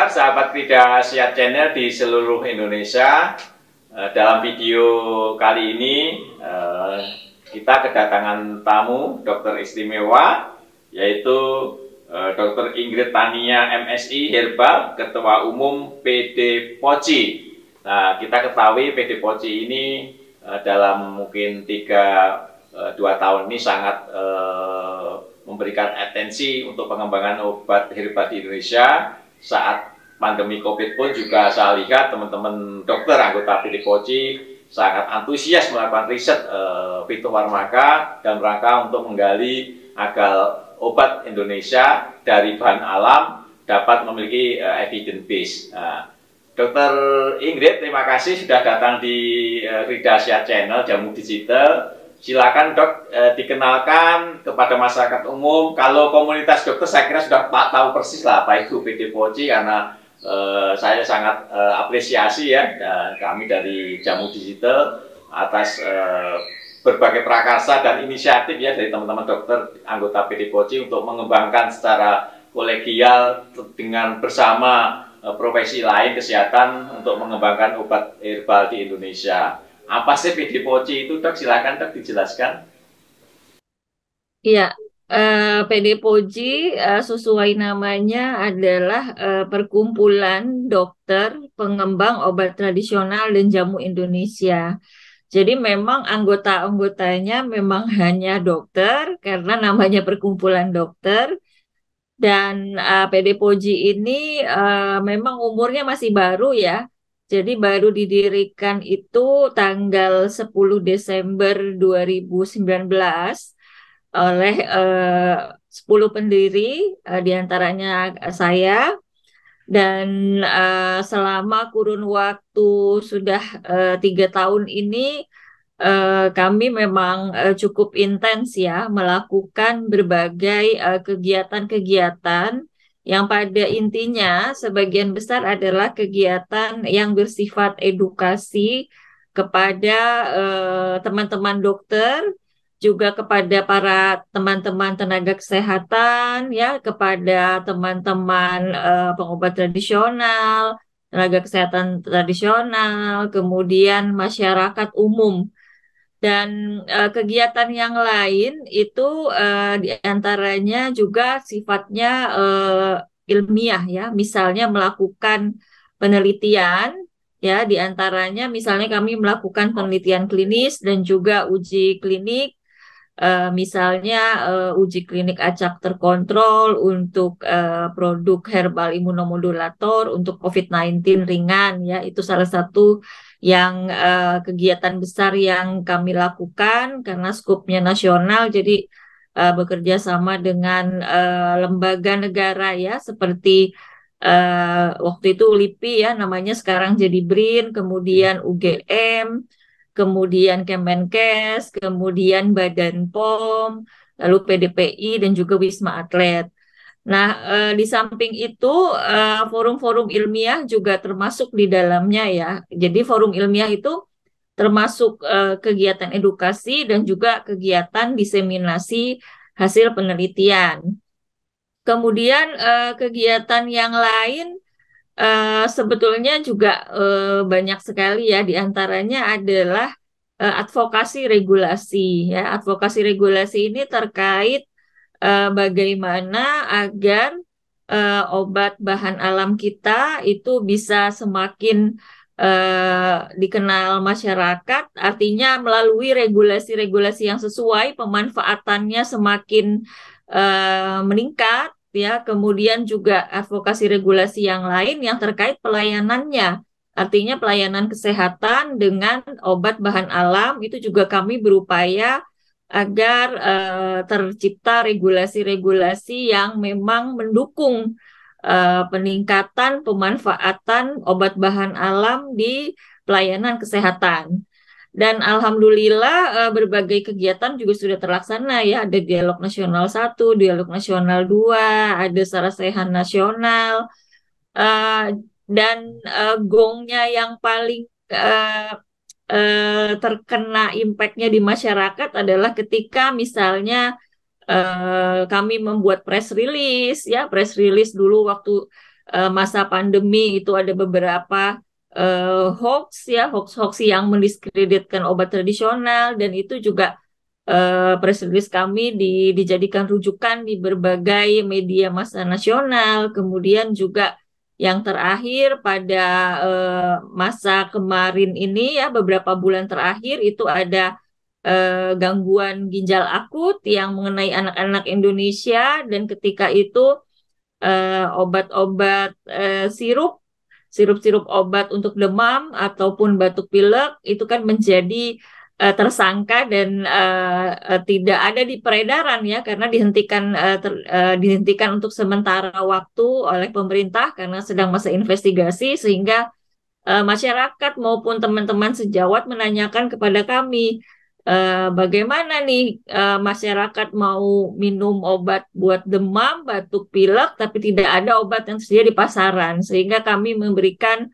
sahabat Krida Sehat Channel di seluruh Indonesia. Dalam video kali ini kita kedatangan tamu dokter istimewa, yaitu Dr. Ingrid Tania MSI Herbal, Ketua Umum PD POCI. Nah, kita ketahui PD POCI ini dalam mungkin 2 tahun ini sangat memberikan atensi untuk pengembangan obat herbal di Indonesia. Saat pandemi COVID pun juga saya lihat teman-teman dokter anggota PD POCI sangat antusias melakukan riset fitofarmaka dalam rangka untuk menggali agar obat Indonesia dari bahan alam dapat memiliki evidence base. Dr. Ingrid, terima kasih sudah datang di Krida Sehat Channel Jamu Digital. Silakan dok, dikenalkan kepada masyarakat umum. Kalau komunitas dokter saya kira sudah tahu persis lah apa itu PD POCI, karena saya sangat apresiasi ya kami dari Jamu Digital atas berbagai prakarsa dan inisiatif ya dari teman-teman dokter anggota PD POCI untuk mengembangkan secara kolegial dengan bersama profesi lain kesehatan untuk mengembangkan obat herbal di Indonesia. Apa sih PD POCI itu, dok? Silakan dok dijelaskan. Iya, PD POCI sesuai namanya adalah Perkumpulan Dokter Pengembang Obat Tradisional dan Jamu Indonesia. Jadi memang anggota-anggotanya memang hanya dokter karena namanya Perkumpulan Dokter. Dan PD POCI ini memang umurnya masih baru ya. Jadi baru didirikan itu tanggal 10 Desember 2019 oleh 10 pendiri, diantaranya saya. Dan selama kurun waktu sudah 3 tahun ini, kami memang cukup intens ya melakukan berbagai kegiatan-kegiatan yang pada intinya sebagian besar adalah kegiatan yang bersifat edukasi kepada teman-teman dokter, juga kepada para teman-teman tenaga kesehatan, ya, kepada teman-teman pengobat tradisional, tenaga kesehatan tradisional, kemudian masyarakat umum. Dan kegiatan yang lain itu diantaranya juga sifatnya ilmiah ya, misalnya melakukan penelitian ya, diantaranya misalnya kami melakukan penelitian klinis dan juga uji klinik. Misalnya uji klinik acak terkontrol untuk produk herbal imunomodulator untuk COVID-19 ringan ya, itu salah satu yang kegiatan besar yang kami lakukan karena skopnya nasional, jadi bekerja sama dengan lembaga negara ya, seperti waktu itu LIPI ya namanya, sekarang jadi BRIN, kemudian UGM, kemudian Kemenkes, kemudian Badan POM, lalu PDPI, dan juga Wisma Atlet. Nah, di samping itu forum-forum ilmiah juga termasuk di dalamnya ya. Jadi forum ilmiah itu termasuk kegiatan edukasi dan juga kegiatan diseminasi hasil penelitian. Kemudian kegiatan yang lain sebetulnya juga banyak sekali ya, diantaranya adalah advokasi regulasi ya. Advokasi regulasi ini terkait bagaimana agar obat bahan alam kita itu bisa semakin dikenal masyarakat, artinya melalui regulasi-regulasi yang sesuai, pemanfaatannya semakin meningkat ya. Kemudian juga advokasi regulasi yang lain yang terkait pelayanannya, artinya pelayanan kesehatan dengan obat bahan alam itu juga kami berupaya agar tercipta regulasi-regulasi yang memang mendukung peningkatan pemanfaatan obat bahan alam di pelayanan kesehatan. Dan alhamdulillah berbagai kegiatan juga sudah terlaksana ya. Ada dialog nasional 1, dialog nasional 2, ada Sarasehan nasional. Eh, dan gongnya yang paling terkena impact-nya di masyarakat adalah ketika misalnya kami membuat press release ya, press release dulu waktu masa pandemi itu ada beberapa hoax ya, hoax-hoax yang mendiskreditkan obat tradisional, dan itu juga press release kami dijadikan rujukan di berbagai media massa nasional. Kemudian juga yang terakhir pada masa kemarin ini ya, beberapa bulan terakhir itu ada gangguan ginjal akut yang mengenai anak-anak Indonesia, dan ketika itu obat-obat sirup-sirup obat untuk demam ataupun batuk pilek itu kan menjadi tersangka dan tidak ada di peredaran ya, karena dihentikan untuk sementara waktu oleh pemerintah karena sedang masa investigasi, sehingga masyarakat maupun teman-teman sejawat menanyakan kepada kami, bagaimana nih masyarakat mau minum obat buat demam, batuk pilek, tapi tidak ada obat yang tersedia di pasaran, sehingga kami memberikan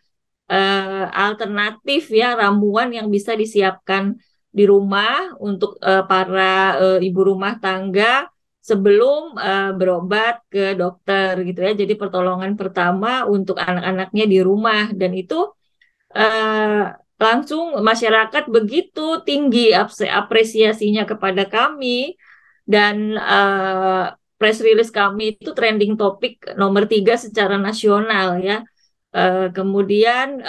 alternatif ya, ramuan yang bisa disiapkan di rumah untuk para ibu rumah tangga sebelum berobat ke dokter gitu ya. Jadi pertolongan pertama untuk anak-anaknya di rumah, dan itu eh, langsung masyarakat begitu tinggi apresiasinya kepada kami, dan press release kami itu trending topik nomor 3 secara nasional ya. Kemudian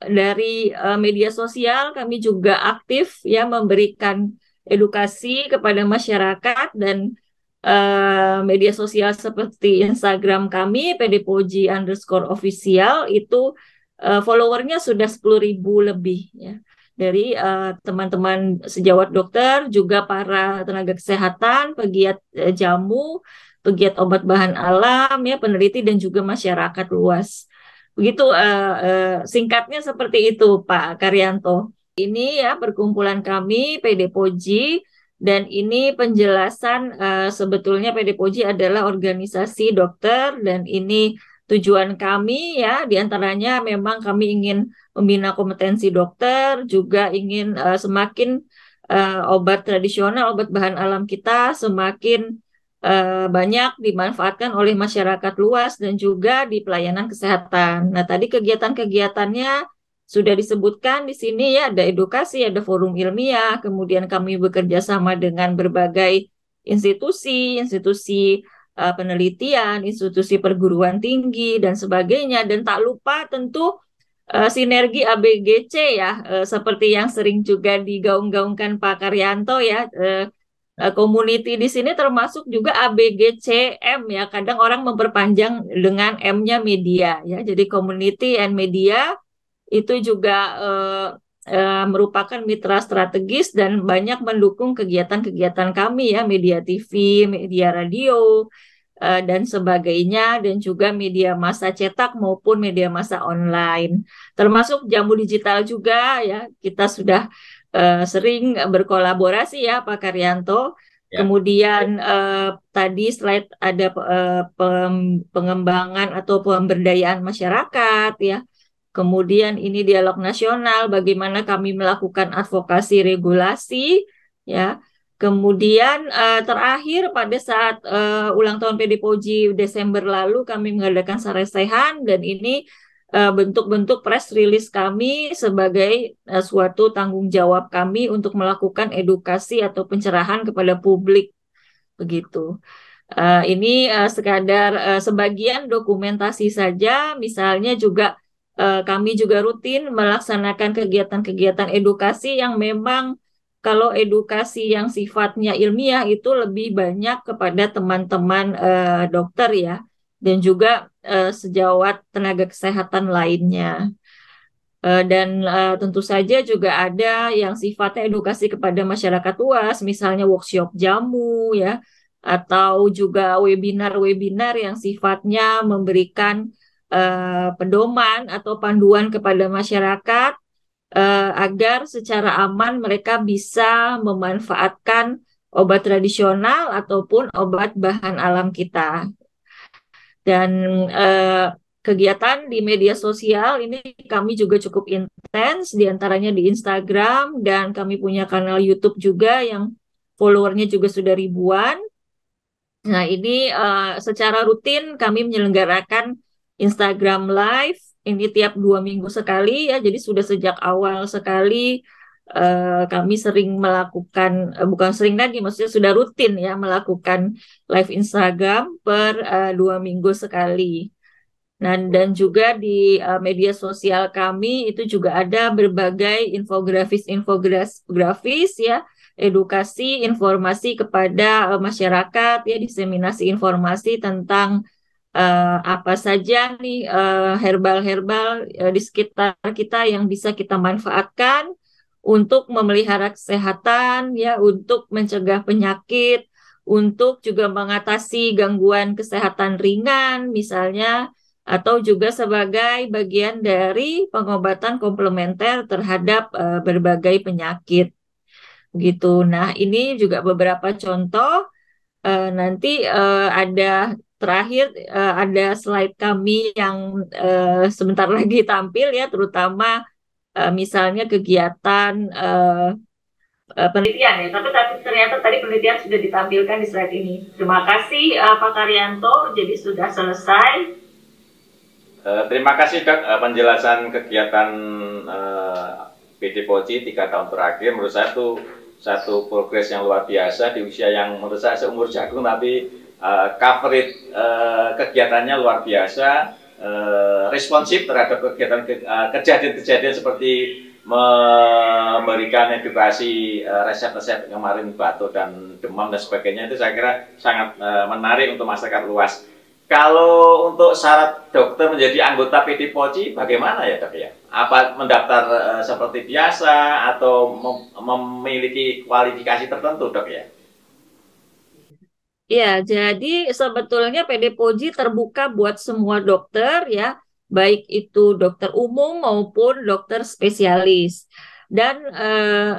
dari media sosial kami juga aktif ya, memberikan edukasi kepada masyarakat, dan media sosial seperti Instagram kami @pdpoji_official itu followernya sudah 10.000 lebih ya, dari teman-teman sejawat dokter, juga para tenaga kesehatan, pegiat jamu, pegiat obat bahan alam ya, peneliti, dan juga masyarakat luas. Begitu singkatnya seperti itu Pak Karyanto. Ini ya perkumpulan kami PD Poji, dan ini penjelasan sebetulnya PD Poji adalah organisasi dokter, dan ini tujuan kami ya, diantaranya memang kami ingin membina kompetensi dokter, juga ingin semakin obat tradisional, obat bahan alam kita semakin banyak dimanfaatkan oleh masyarakat luas dan juga di pelayanan kesehatan. Nah, tadi kegiatan-kegiatannya sudah disebutkan di sini ya, ada edukasi, ada forum ilmiah, kemudian kami bekerja sama dengan berbagai institusi penelitian, institusi perguruan tinggi, dan sebagainya. Dan tak lupa tentu sinergi ABGC ya, seperti yang sering juga digaung-gaungkan Pak Karyanto ya. Community di sini termasuk juga ABGCM ya. Kadang orang memperpanjang dengan M-nya media ya. Jadi community and media itu juga merupakan mitra strategis dan banyak mendukung kegiatan-kegiatan kami ya, media TV, media radio, dan sebagainya, dan juga media massa cetak maupun media massa online. Termasuk jamu digital juga ya, kita sudah sering berkolaborasi ya Pak Karyanto. Ya. Kemudian tadi slide ada pengembangan atau pemberdayaan masyarakat ya. Kemudian ini dialog nasional, bagaimana kami melakukan advokasi regulasi ya. Kemudian terakhir pada saat ulang tahun PD Poji Desember lalu kami mengadakan saresehan, dan ini bentuk-bentuk press release kami sebagai suatu tanggung jawab kami untuk melakukan edukasi atau pencerahan kepada publik begitu. Ini sekadar sebagian dokumentasi saja, misalnya juga kami juga rutin melaksanakan kegiatan-kegiatan edukasi yang memang kalau edukasi yang sifatnya ilmiah itu lebih banyak kepada teman-teman dokter ya, dan juga sejawat tenaga kesehatan lainnya. Dan tentu saja juga ada yang sifatnya edukasi kepada masyarakat luas, misalnya workshop jamu ya, atau juga webinar-webinar yang sifatnya memberikan pedoman atau panduan kepada masyarakat agar secara aman mereka bisa memanfaatkan obat tradisional ataupun obat bahan alam kita. Dan kegiatan di media sosial ini kami juga cukup intens, diantaranya di Instagram, dan kami punya kanal YouTube juga yang followernya juga sudah ribuan. Nah, ini secara rutin kami menyelenggarakan Instagram Live ini tiap 2 minggu sekali ya. Jadi sudah sejak awal sekali kami sering melakukan, bukan sering lagi, maksudnya sudah rutin ya melakukan live Instagram per 2 minggu sekali. Dan juga di media sosial kami itu juga ada berbagai infografis ya, edukasi, informasi kepada masyarakat ya, diseminasi informasi tentang apa saja nih herbal-herbal di sekitar kita yang bisa kita manfaatkan untuk memelihara kesehatan ya, untuk mencegah penyakit, untuk juga mengatasi gangguan kesehatan ringan misalnya, atau juga sebagai bagian dari pengobatan komplementer terhadap berbagai penyakit gitu. Nah, ini juga beberapa contoh. Nanti ada terakhir ada slide kami yang sebentar lagi tampil ya, terutama misalnya kegiatan penelitian ya. Tapi ternyata tadi penelitian sudah ditampilkan di slide ini. Terima kasih Pak Karyanto, jadi sudah selesai. Terima kasih Dok, penjelasan kegiatan PD POCI 3 tahun terakhir. Menurut saya itu satu progres yang luar biasa di usia yang menurut saya seumur jagung, tapi coverage kegiatannya luar biasa, responsif terhadap kegiatan kejadian-kejadian seperti memberikan edukasi resep-resep kemarin batuk dan demam dan sebagainya. Itu saya kira sangat menarik untuk masyarakat luas. Kalau untuk syarat dokter menjadi anggota PD POCI bagaimana ya Dok ya? Apa mendaftar seperti biasa atau memiliki kualifikasi tertentu Dok ya? Ya, jadi sebetulnya PD POCI terbuka buat semua dokter ya, baik itu dokter umum maupun dokter spesialis. Dan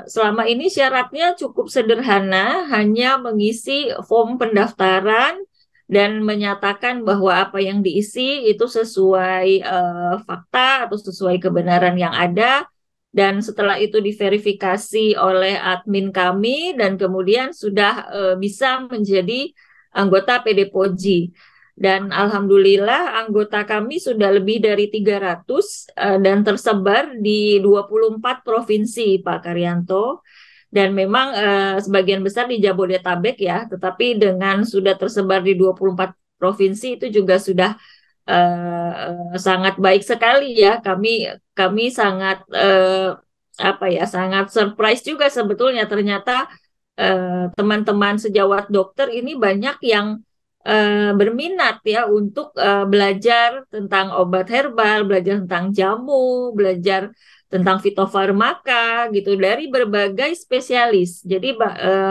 selama ini syaratnya cukup sederhana, hanya mengisi form pendaftaran dan menyatakan bahwa apa yang diisi itu sesuai fakta atau sesuai kebenaran yang ada. Dan setelah itu diverifikasi oleh admin kami dan kemudian sudah bisa menjadi anggota PD POCI. Dan alhamdulillah anggota kami sudah lebih dari 300 dan tersebar di 24 provinsi Pak Karyanto. Dan memang sebagian besar di Jabodetabek ya, tetapi dengan sudah tersebar di 24 provinsi itu juga sudah sangat baik sekali ya. Kami sangat apa ya, sangat surprise juga sebetulnya, ternyata teman-teman sejawat dokter ini banyak yang berminat ya untuk belajar tentang obat herbal, belajar tentang jamu, belajar tentang fitofarmaka gitu dari berbagai spesialis. Jadi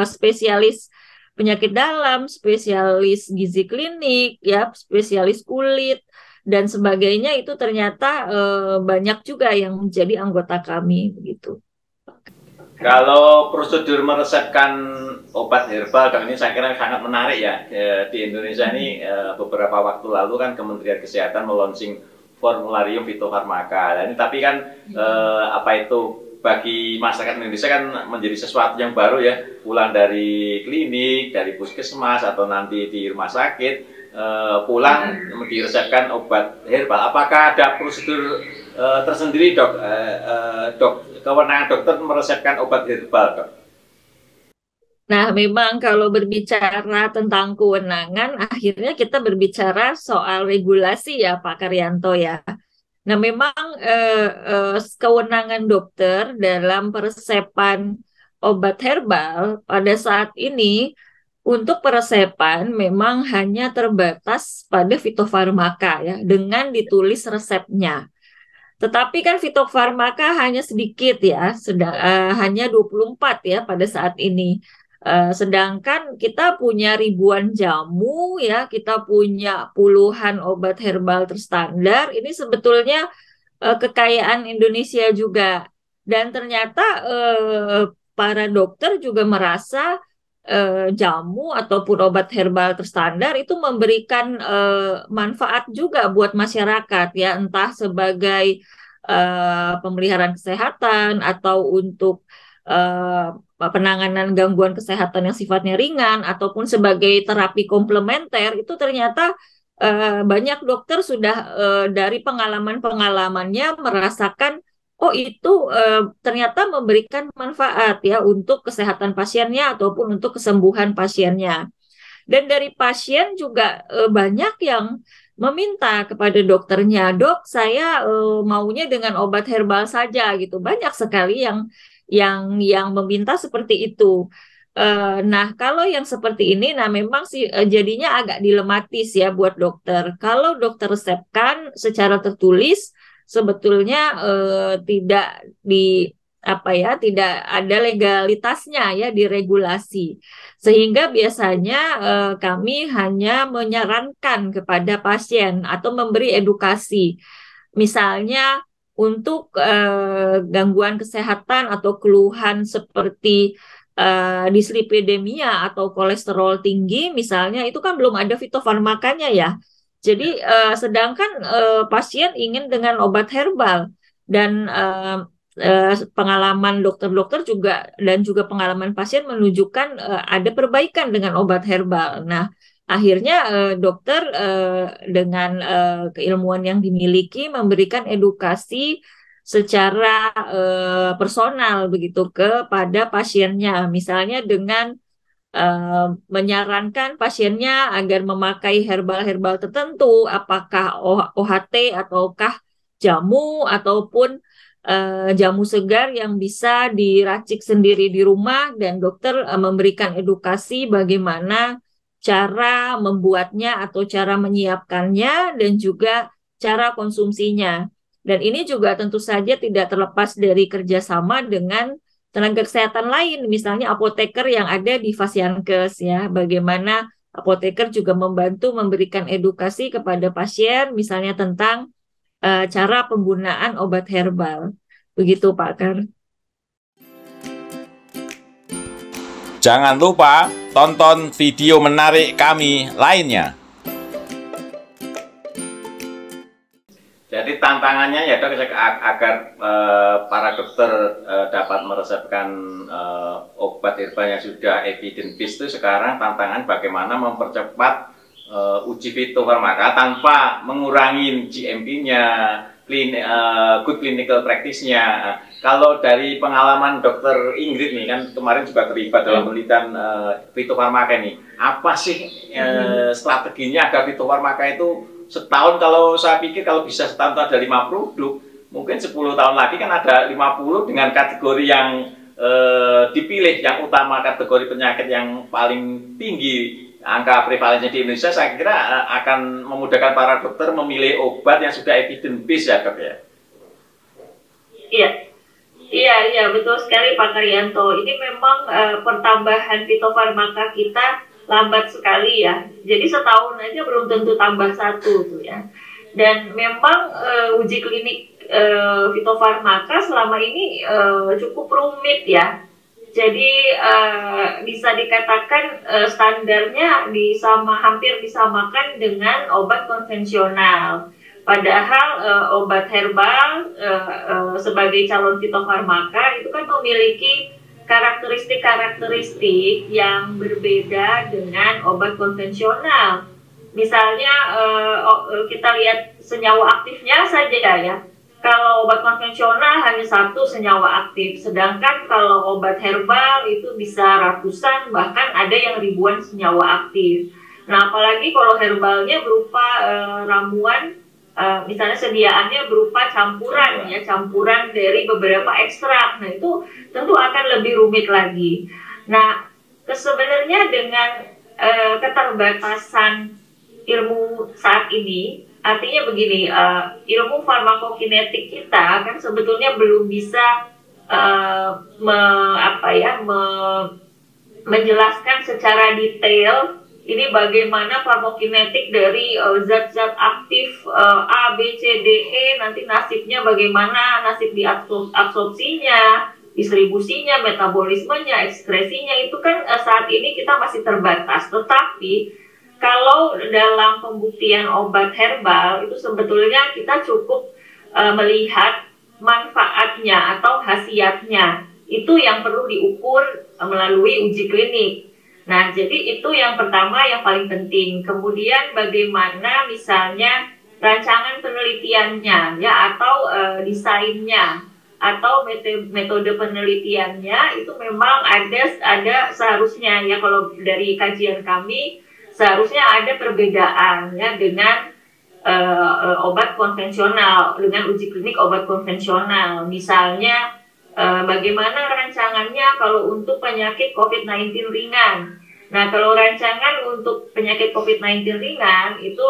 spesialis penyakit dalam, spesialis gizi klinik, ya, spesialis kulit dan sebagainya itu ternyata banyak juga yang menjadi anggota kami begitu. Kalau prosedur meresepkan obat herbal, dan ini saya kira sangat menarik ya. Di Indonesia ini beberapa waktu lalu kan Kementerian Kesehatan melaunching formularium fitofarmaka. Ini tapi kan apa itu bagi masyarakat Indonesia kan menjadi sesuatu yang baru ya. Pulang dari klinik, dari puskesmas atau nanti di rumah sakit, pulang diresepkan obat herbal. Apakah ada prosedur tersendiri Dok? Kewenangan dokter meresepkan obat herbal Dok? Nah, memang kalau berbicara tentang kewenangan, akhirnya kita berbicara soal regulasi ya Pak Karyanto ya. Nah, memang kewenangan dokter dalam peresepan obat herbal pada saat ini untuk peresepan memang hanya terbatas pada fitofarmaka ya, dengan ditulis resepnya. Tetapi kan fitofarmaka hanya sedikit ya, hanya 24 ya pada saat ini. Sedangkan kita punya ribuan jamu ya, kita punya puluhan obat herbal terstandar. Ini sebetulnya kekayaan Indonesia juga. Dan ternyata para dokter juga merasa jamu ataupun obat herbal terstandar itu memberikan manfaat juga buat masyarakat ya, entah sebagai pemeliharaan kesehatan atau untuk penanganan gangguan kesehatan yang sifatnya ringan ataupun sebagai terapi komplementer. Itu ternyata banyak dokter sudah dari pengalaman-pengalamannya merasakan, oh itu ternyata memberikan manfaat ya untuk kesehatan pasiennya ataupun untuk kesembuhan pasiennya. Dan dari pasien juga banyak yang meminta kepada dokternya, dok, saya maunya dengan obat herbal saja gitu. Banyak sekali yang meminta seperti itu. Nah, kalau yang seperti ini, nah memang sih jadinya agak dilematis ya buat dokter. Kalau dokter resepkan secara tertulis, sebetulnya tidak di apa ya, tidak ada legalitasnya ya diregulasi. Sehingga biasanya kami hanya menyarankan kepada pasien atau memberi edukasi. Misalnya untuk gangguan kesehatan atau keluhan seperti dislipidemia atau kolesterol tinggi, misalnya itu kan belum ada fitofarmakanya ya. Jadi sedangkan pasien ingin dengan obat herbal dan pengalaman dokter-dokter juga dan juga pengalaman pasien menunjukkan ada perbaikan dengan obat herbal. Nah, akhirnya dokter dengan keilmuan yang dimiliki memberikan edukasi secara personal begitu kepada pasiennya, misalnya dengan menyarankan pasiennya agar memakai herbal-herbal tertentu, apakah OHT ataukah jamu ataupun jamu segar yang bisa diracik sendiri di rumah, dan dokter memberikan edukasi bagaimana cara membuatnya atau cara menyiapkannya dan juga cara konsumsinya. Dan ini juga tentu saja tidak terlepas dari kerjasama dengan tenaga kesehatan lain, misalnya apoteker yang ada di Fasiankes ya, bagaimana apoteker juga membantu memberikan edukasi kepada pasien, misalnya tentang cara penggunaan obat herbal. Begitu Pak Kar. Jangan lupa tonton video menarik kami lainnya. Jadi tantangannya ya dok, agar para dokter dapat meresepkan obat herbal yang sudah evidence based, itu sekarang tantangan bagaimana mempercepat uji fitofarmaka tanpa mengurangi GMP-nya, good clinical practice-nya. Kalau dari pengalaman dokter Ingrid nih, kan kemarin juga terlibat dalam penelitian fitofarmaka ini, apa sih strateginya agar fitofarmaka itu setahun, kalau saya pikir kalau bisa setahun ada 5 produk, mungkin 10 tahun lagi kan ada 50 dengan kategori yang dipilih, yang utama kategori penyakit yang paling tinggi angka prevalensinya di Indonesia. Saya kira akan memudahkan para dokter memilih obat yang sudah evidence based ya dok ya. Iya, betul sekali Pak Karyanto. Ini memang pertambahan fitofarmaka kita lambat sekali ya. Jadi setahun aja belum tentu tambah satu tuh ya. Dan memang uji klinik fitofarmaka selama ini cukup rumit ya. Jadi bisa dikatakan standarnya hampir disamakan dengan obat konvensional. Padahal obat herbal sebagai calon fitofarmaka itu kan memiliki karakteristik-karakteristik yang berbeda dengan obat konvensional. Misalnya kita lihat senyawa aktifnya saja ya. Kalau obat konvensional hanya satu senyawa aktif, sedangkan kalau obat herbal itu bisa ratusan, bahkan ada yang ribuan senyawa aktif. Nah, apalagi kalau herbalnya berupa ramuan, misalnya sediaannya berupa campuran dari beberapa ekstrak. Nah, itu tentu akan lebih rumit lagi. Nah, sebenarnya dengan keterbatasan ilmu saat ini, artinya begini, ilmu farmakokinetik kita kan sebetulnya belum bisa menjelaskan secara detail ini bagaimana farmakokinetik dari zat-zat aktif A, B, C, D, E, nanti nasibnya bagaimana, nasib absorpsinya, distribusinya, metabolismenya, ekskresinya, itu kan saat ini kita masih terbatas. Tetapi kalau dalam pembuktian obat herbal itu sebetulnya kita cukup melihat manfaatnya atau khasiatnya. Itu yang perlu diukur melalui uji klinik. Nah, jadi itu yang pertama yang paling penting. Kemudian bagaimana misalnya rancangan penelitiannya ya atau desainnya atau metode penelitiannya itu memang ada seharusnya ya, kalau dari kajian kami seharusnya ada perbedaan ya dengan obat konvensional, dengan uji klinik obat konvensional. Misalnya bagaimana rancangannya kalau untuk penyakit COVID-19 ringan. Nah, kalau rancangan untuk penyakit COVID-19 ringan itu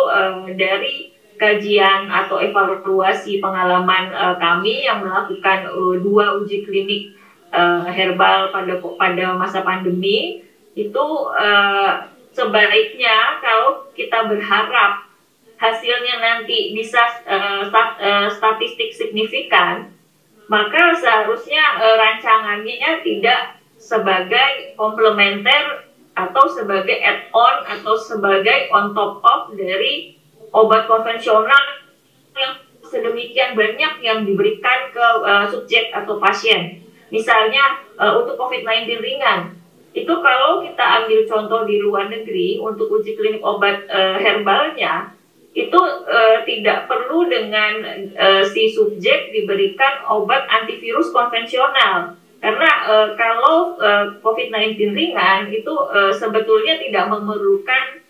dari kajian atau evaluasi pengalaman kami yang melakukan 2 uji klinik herbal pada masa pandemi itu sebaiknya kalau kita berharap hasilnya nanti bisa statistik signifikan, maka seharusnya rancangannya tidak sebagai komplementer atau sebagai add-on atau sebagai on top of dari obat konvensional yang sedemikian banyak yang diberikan ke subjek atau pasien. Misalnya untuk COVID-19 ringan, itu kalau kita ambil contoh di luar negeri untuk uji klinik obat herbalnya, itu tidak perlu dengan si subjek diberikan obat antivirus konvensional, karena kalau COVID-19 ringan itu sebetulnya tidak memerlukan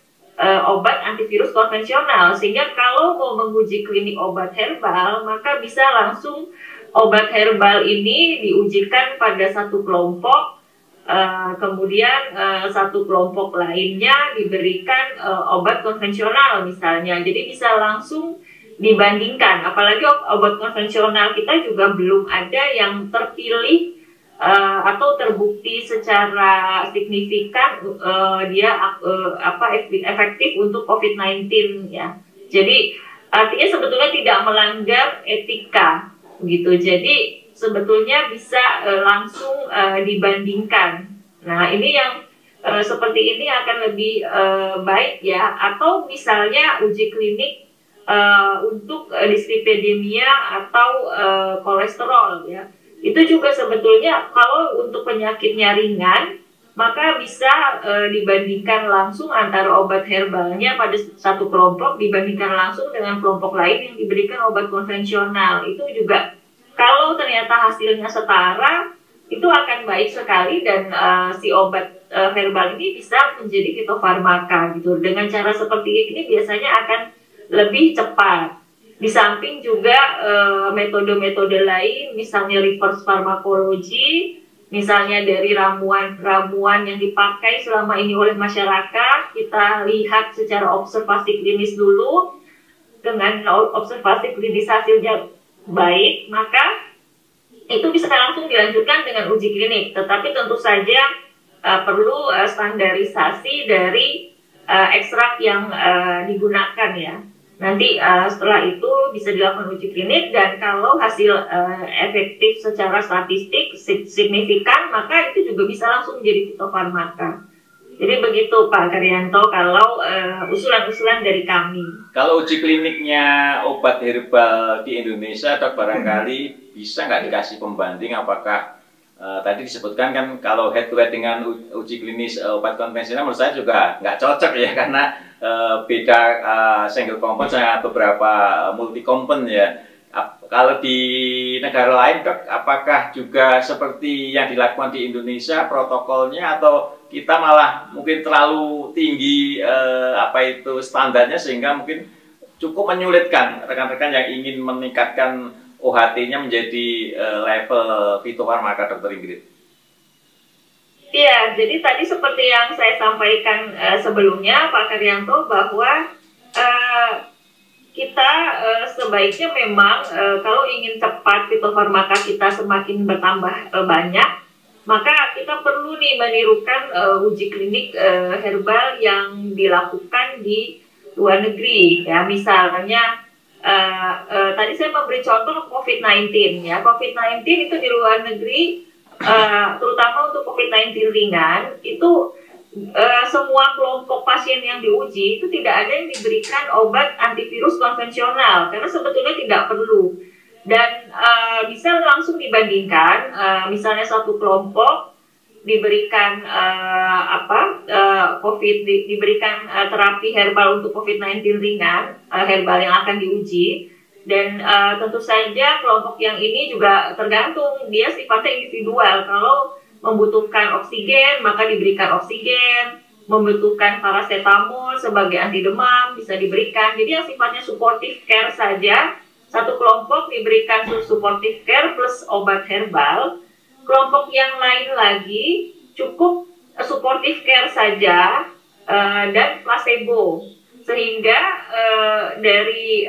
obat antivirus konvensional, sehingga kalau mau menguji klinik obat herbal maka bisa langsung obat herbal ini diujikan pada satu kelompok. Kemudian satu kelompok lainnya diberikan obat konvensional misalnya, jadi bisa langsung dibandingkan. Apalagi obat konvensional kita juga belum ada yang terpilih atau terbukti secara signifikan dia efektif untuk COVID-19 ya. Jadi artinya sebetulnya tidak melanggar etika gitu. Jadi sebetulnya bisa langsung dibandingkan. Nah, ini yang seperti ini akan lebih baik ya. Atau misalnya uji klinik untuk dislipidemia atau kolesterol ya. Itu juga sebetulnya kalau untuk penyakitnya ringan, maka bisa dibandingkan langsung antara obat herbalnya pada satu kelompok dibandingkan langsung dengan kelompok lain yang diberikan obat konvensional. Itu juga kalau ternyata hasilnya setara, itu akan baik sekali dan si obat herbal ini bisa menjadi fitofarmaka gitu. Dengan cara seperti ini biasanya akan lebih cepat. Di samping juga metode-metode lain, misalnya reverse pharmacology, misalnya dari ramuan-ramuan yang dipakai selama ini oleh masyarakat, kita lihat secara observasi klinis dulu. Dengan observasi klinis hasilnya baik, maka itu bisa langsung dilanjutkan dengan uji klinik. Tetapi tentu saja perlu standarisasi dari ekstrak yang digunakan ya. Nanti setelah itu bisa dilakukan uji klinik, dan kalau hasil efektif secara statistik signifikan, maka itu juga bisa langsung menjadi fitofarmaka. Jadi begitu Pak Karyanto kalau usulan-usulan dari kami. Kalau uji kliniknya obat herbal di Indonesia, Dok, barangkali bisa nggak dikasih pembanding apakah tadi disebutkan kan kalau head to head dengan uji klinis obat konvensional, menurut saya juga nggak cocok ya, karena beda single compound dengan beberapa multi compound ya. Kalau di negara lain, Dok, apakah juga seperti yang dilakukan di Indonesia protokolnya, atau kita malah mungkin terlalu tinggi standarnya sehingga mungkin cukup menyulitkan rekan-rekan yang ingin meningkatkan OHT-nya menjadi level fitofarmaka, Dr. Ingrid? Iya, jadi tadi seperti yang saya sampaikan sebelumnya Pak Karyanto, bahwa kita sebaiknya memang kalau ingin cepat fitofarmaka kita semakin bertambah banyak, maka kita perlu nih menirukan uji klinik herbal yang dilakukan di luar negeri ya. Misalnya tadi saya memberi contoh COVID-19 ya. COVID-19 itu di luar negeri, terutama untuk COVID-19 ringan, itu semua kelompok pasien yang diuji itu tidak ada yang diberikan obat antivirus konvensional karena sebetulnya tidak perlu, dan bisa langsung dibandingkan. Misalnya satu kelompok diberikan diberikan terapi herbal untuk COVID-19 ringan, herbal yang akan diuji. Dan tentu saja kelompok yang ini juga tergantung, dia sifatnya individual. Kalau membutuhkan oksigen, maka diberikan oksigen. Membutuhkan paracetamol sebagai anti demam, bisa diberikan. Jadi yang sifatnya supportive care saja, satu kelompok diberikan supportive care plus obat herbal. Kelompok yang lain lagi cukup supportive care saja dan placebo. Sehingga dari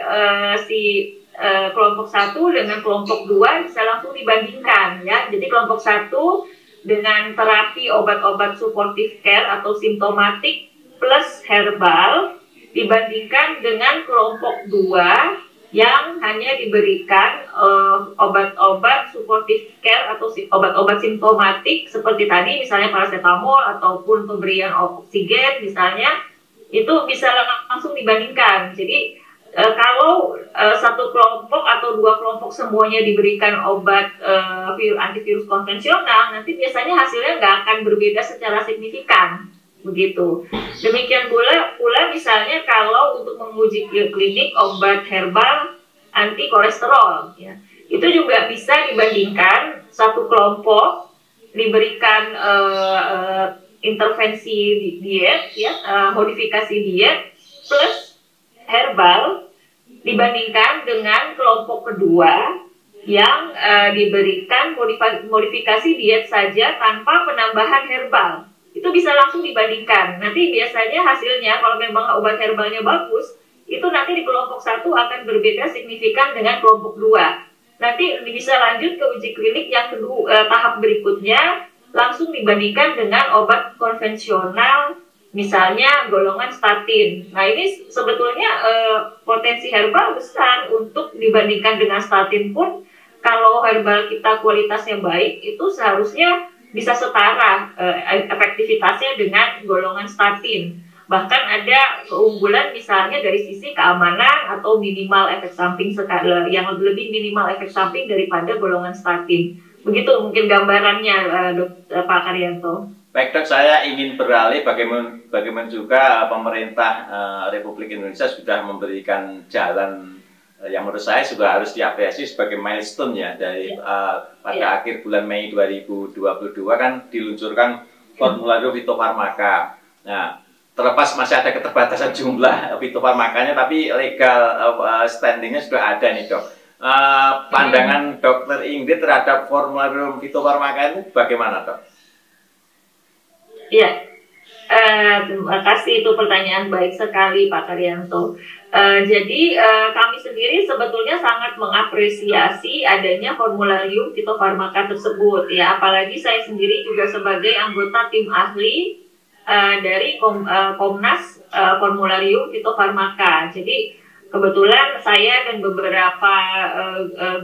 kelompok 1 dengan kelompok 2 bisa langsung dibandingkan, ya. Jadi kelompok 1 dengan terapi obat-obat supportive care atau simptomatik plus herbal dibandingkan dengan kelompok 2 yang hanya diberikan obat-obat supportive care atau obat-obat simptomatik seperti tadi misalnya paracetamol ataupun pemberian oksigen misalnya, itu bisa langsung dibandingkan. Jadi kalau satu kelompok atau dua kelompok semuanya diberikan obat antivirus konvensional, nanti biasanya hasilnya nggak akan berbeda secara signifikan, begitu. Demikian pula misalnya kalau untuk menguji klinik obat herbal anti kolesterol, ya, itu juga bisa dibandingkan satu kelompok diberikan intervensi diet, ya, modifikasi diet plus herbal dibandingkan dengan kelompok kedua yang diberikan modifikasi diet saja tanpa penambahan herbal. Itu bisa langsung dibandingkan. Nanti biasanya hasilnya kalau memang obat herbalnya bagus, itu nanti di kelompok 1 akan berbeda signifikan dengan kelompok 2. Nanti bisa lanjut ke uji klinik yang kedua, tahap berikutnya langsung dibandingkan dengan obat konvensional, misalnya golongan statin. Nah ini sebetulnya potensi herbal besar untuk dibandingkan dengan statin pun. Kalau herbal kita kualitasnya baik, itu seharusnya bisa setara efektivitasnya dengan golongan statin. Bahkan ada keunggulan misalnya dari sisi keamanan atau minimal efek samping yang lebih minimal efek samping daripada golongan statin. Begitu mungkin gambarannya, Pak Karyanto. Baik dok, saya ingin beralih bagaimana juga pemerintah Republik Indonesia sudah memberikan jalan yang menurut saya juga harus diapresiasi sebagai milestone ya dari pada akhir bulan Mei 2022 kan diluncurkan formulario fitofarmaka. Nah, terlepas masih ada keterbatasan jumlah fitofarmakanya, tapi legal standingnya sudah ada nih dok. Pandangan Dokter Ingrid terhadap formulario fitofarmaka itu bagaimana dok? Iya, terima kasih, itu pertanyaan baik sekali Pak Karyanto. Jadi kami sendiri sebetulnya sangat mengapresiasi adanya formularium fitofarmaka tersebut, ya. Apalagi saya sendiri juga sebagai anggota tim ahli dari Komnas Formularium Fitofarmaka. Jadi kebetulan saya dan beberapa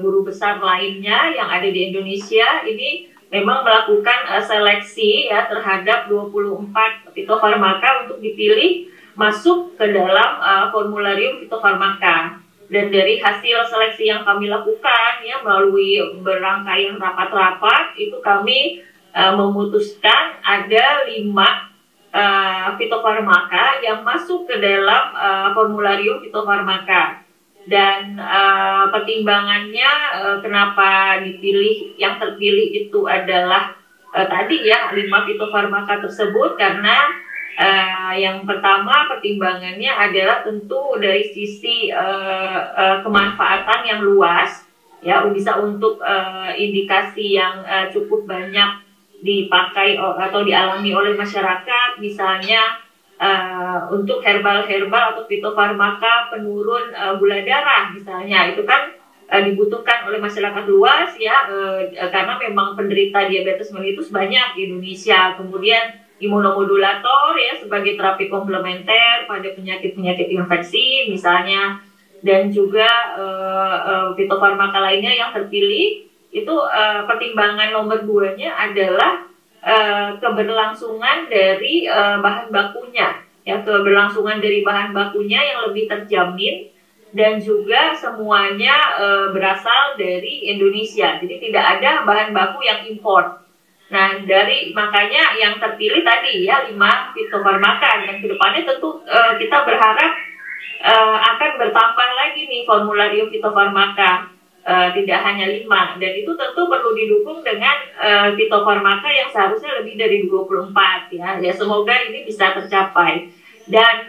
guru besar lainnya yang ada di Indonesia ini memang melakukan seleksi ya terhadap 24 fitofarmaka untuk dipilih masuk ke dalam formularium fitofarmaka. Dan dari hasil seleksi yang kami lakukan ya melalui berangkaian rapat-rapat itu kami memutuskan ada 5 fitofarmaka yang masuk ke dalam formularium fitofarmaka. Dan pertimbangannya kenapa dipilih, yang terpilih itu adalah tadi ya 5 fitofarmaka tersebut karena yang pertama pertimbangannya adalah tentu dari sisi kemanfaatan yang luas ya, bisa untuk indikasi yang cukup banyak dipakai atau dialami oleh masyarakat, misalnya untuk herbal-herbal atau fitofarmaka penurun gula darah misalnya, itu kan dibutuhkan oleh masyarakat luas ya, karena memang penderita diabetes mellitus banyak di Indonesia. Kemudian imunomodulator ya sebagai terapi komplementer pada penyakit-penyakit infeksi misalnya, dan juga fitofarmaka lainnya yang terpilih itu pertimbangan nomor 2-nya adalah keberlangsungan dari bahan bakunya ya, keberlangsungan dari bahan bakunya yang lebih terjamin dan juga semuanya berasal dari Indonesia. Jadi tidak ada bahan baku yang import. Nah, dari makanya yang terpilih tadi ya 5 fitofarmaka, dan kedepannya tentu kita berharap akan bertambah lagi nih formularium fitofarmaka, tidak hanya 5, dan itu tentu perlu didukung dengan fitofarmaka yang seharusnya lebih dari 24 ya. Ya semoga ini bisa tercapai. Dan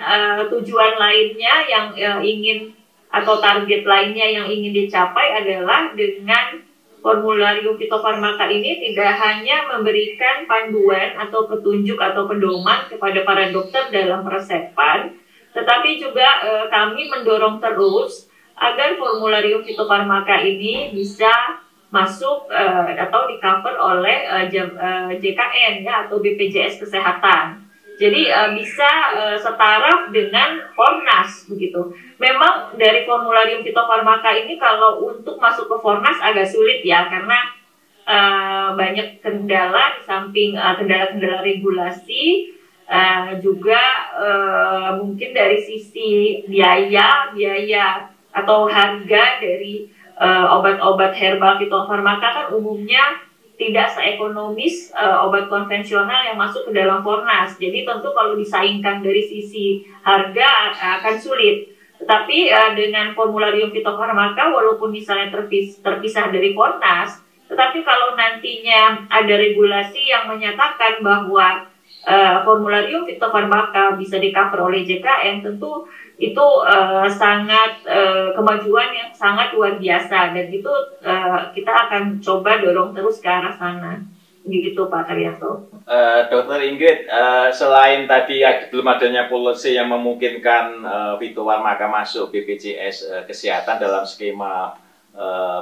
tujuan lainnya yang ingin atau target lainnya yang ingin dicapai adalah dengan formularium fitofarmaka ini tidak hanya memberikan panduan atau petunjuk atau pedoman kepada para dokter dalam peresepan, tetapi juga kami mendorong terus agar formularium fitofarmaka ini bisa masuk atau di cover oleh JKN ya, atau BPJS Kesehatan. Jadi bisa setara dengan Fornas begitu. Memang dari formularium fitofarmaka ini kalau untuk masuk ke Fornas agak sulit ya, karena banyak kendala di samping kendala-kendala regulasi, juga mungkin dari sisi biaya atau harga dari obat-obat herbal fitofarmaka kan umumnya tidak seekonomis obat konvensional yang masuk ke dalam Fornas. Jadi tentu kalau disaingkan dari sisi harga akan sulit. Tetapi dengan formularium fitofarmaka, walaupun misalnya terpisah dari Fornas, tetapi kalau nantinya ada regulasi yang menyatakan bahwa formularium fitofarmaka bisa di-cover oleh JKN, tentu itu sangat kemajuan yang sangat luar biasa, dan itu kita akan coba dorong terus ke arah sana. Begitu Pak Karyanto. Dokter Ingrid, selain tadi belum adanya policy yang memungkinkan fitofarmaka masuk BPJS Kesehatan dalam skema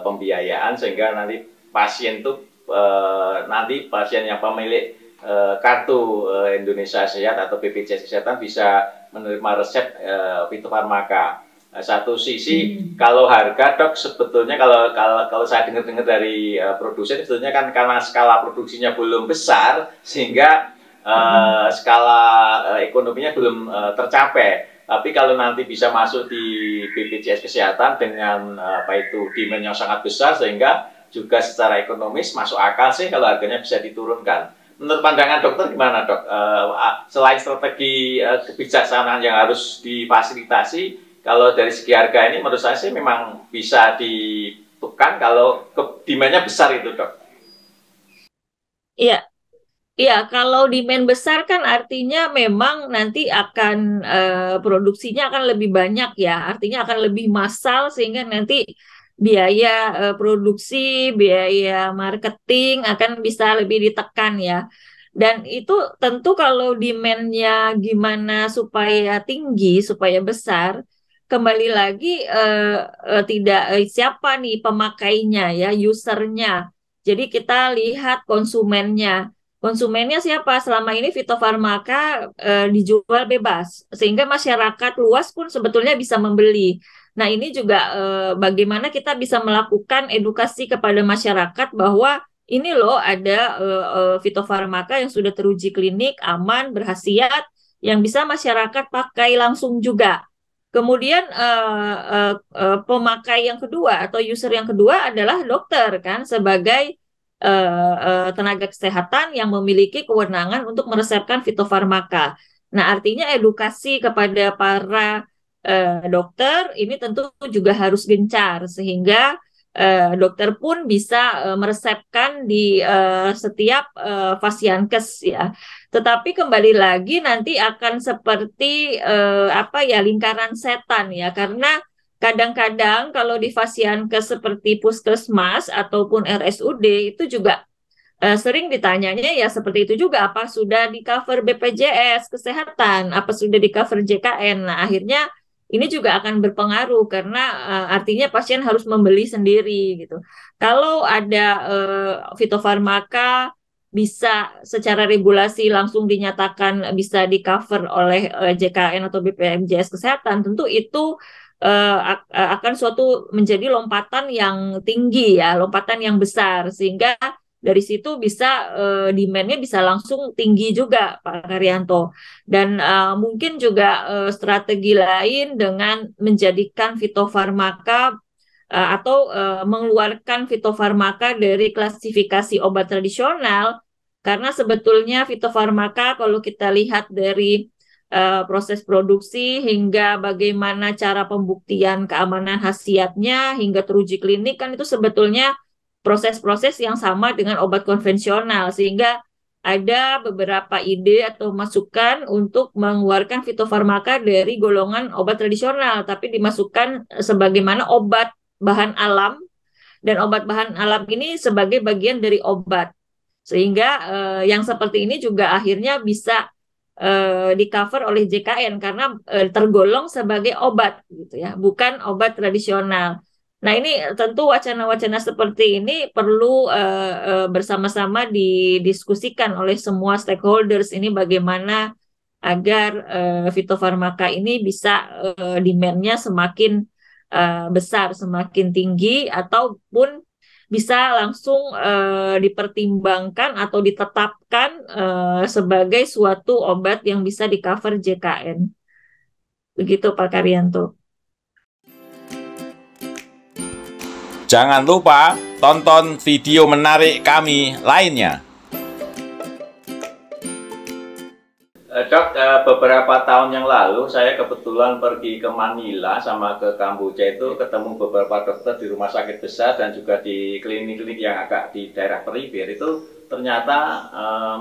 pembiayaan, sehingga nanti pasien itu nanti pasien yang pemilik kartu Indonesia Sehat atau BPJS Kesehatan bisa menerima resep fitofarmaka. Satu sisi kalau harga dok sebetulnya kalau saya dengar dari produsen sebetulnya kan karena skala produksinya belum besar sehingga skala ekonominya belum tercapai. Tapi kalau nanti bisa masuk di BPJS Kesehatan dengan apa itu demand yang sangat besar, sehingga juga secara ekonomis masuk akal sih kalau harganya bisa diturunkan. Menurut pandangan dokter gimana dok? Selain strategi kebijaksanaan yang harus difasilitasi, kalau dari segi harga ini menurut saya sih memang bisa ditekan kalau demand-nya besar itu dok. Iya, iya, kalau demand besar kan artinya memang nanti akan produksinya akan lebih banyak ya, artinya akan lebih massal, sehingga nanti biaya produksi, biaya marketing akan bisa lebih ditekan ya. Dan itu tentu kalau demand-nya gimana supaya tinggi, supaya besar, kembali lagi tidak siapa nih pemakainya ya, usernya. Jadi kita lihat konsumennya. Konsumennya siapa? Selama ini fitofarmaka dijual bebas, sehingga masyarakat luas pun sebetulnya bisa membeli. Nah, ini juga bagaimana kita bisa melakukan edukasi kepada masyarakat bahwa ini loh ada fitofarmaka yang sudah teruji klinik, aman, berkhasiat, yang bisa masyarakat pakai langsung juga. Kemudian pemakai yang kedua atau user yang kedua adalah dokter kan, sebagai tenaga kesehatan yang memiliki kewenangan untuk meresepkan fitofarmaka. Nah, artinya edukasi kepada para dokter ini tentu juga harus gencar, sehingga dokter pun bisa meresepkan di setiap fasiankes ya. Tetapi kembali lagi nanti akan seperti apa ya, lingkaran setan ya, karena kadang-kadang kalau di fasiankes seperti puskesmas ataupun RSUD itu juga sering ditanyanya ya seperti itu juga, apa sudah di cover BPJS Kesehatan, apa sudah di cover JKN. Nah, akhirnya ini juga akan berpengaruh karena artinya pasien harus membeli sendiri gitu. Kalau ada fitofarmaka bisa secara regulasi langsung dinyatakan bisa di cover oleh JKN atau BPJS Kesehatan, tentu itu akan suatu menjadi lompatan yang tinggi ya, lompatan yang besar, sehingga dari situ bisa demand-nya bisa langsung tinggi juga Pak Karyanto. Dan mungkin juga strategi lain dengan menjadikan fitofarmaka atau mengeluarkan fitofarmaka dari klasifikasi obat tradisional Karena sebetulnya fitofarmaka kalau kita lihat dari proses produksi hingga bagaimana cara pembuktian keamanan khasiatnya hingga teruji klinik kan itu sebetulnya proses-proses yang sama dengan obat konvensional, sehingga ada beberapa ide atau masukan untuk mengeluarkan fitofarmaka dari golongan obat tradisional, tapi dimasukkan sebagaimana obat bahan alam, dan obat bahan alam ini sebagai bagian dari obat. Sehingga yang seperti ini juga akhirnya bisa di cover oleh JKN karena tergolong sebagai obat gitu ya, bukan obat tradisional. Nah, ini tentu wacana-wacana seperti ini perlu bersama-sama didiskusikan oleh semua stakeholders ini bagaimana agar fitofarmaka ini bisa demand-nya semakin besar, semakin tinggi, ataupun bisa langsung dipertimbangkan atau ditetapkan sebagai suatu obat yang bisa di-cover JKN. Begitu Pak Karyanto. Jangan lupa tonton video menarik kami lainnya. Dok, beberapa tahun yang lalu saya kebetulan pergi ke Manila sama ke Kamboja, itu ketemu beberapa dokter di rumah sakit besar dan juga di klinik-klinik yang agak di daerah perifer. Itu ternyata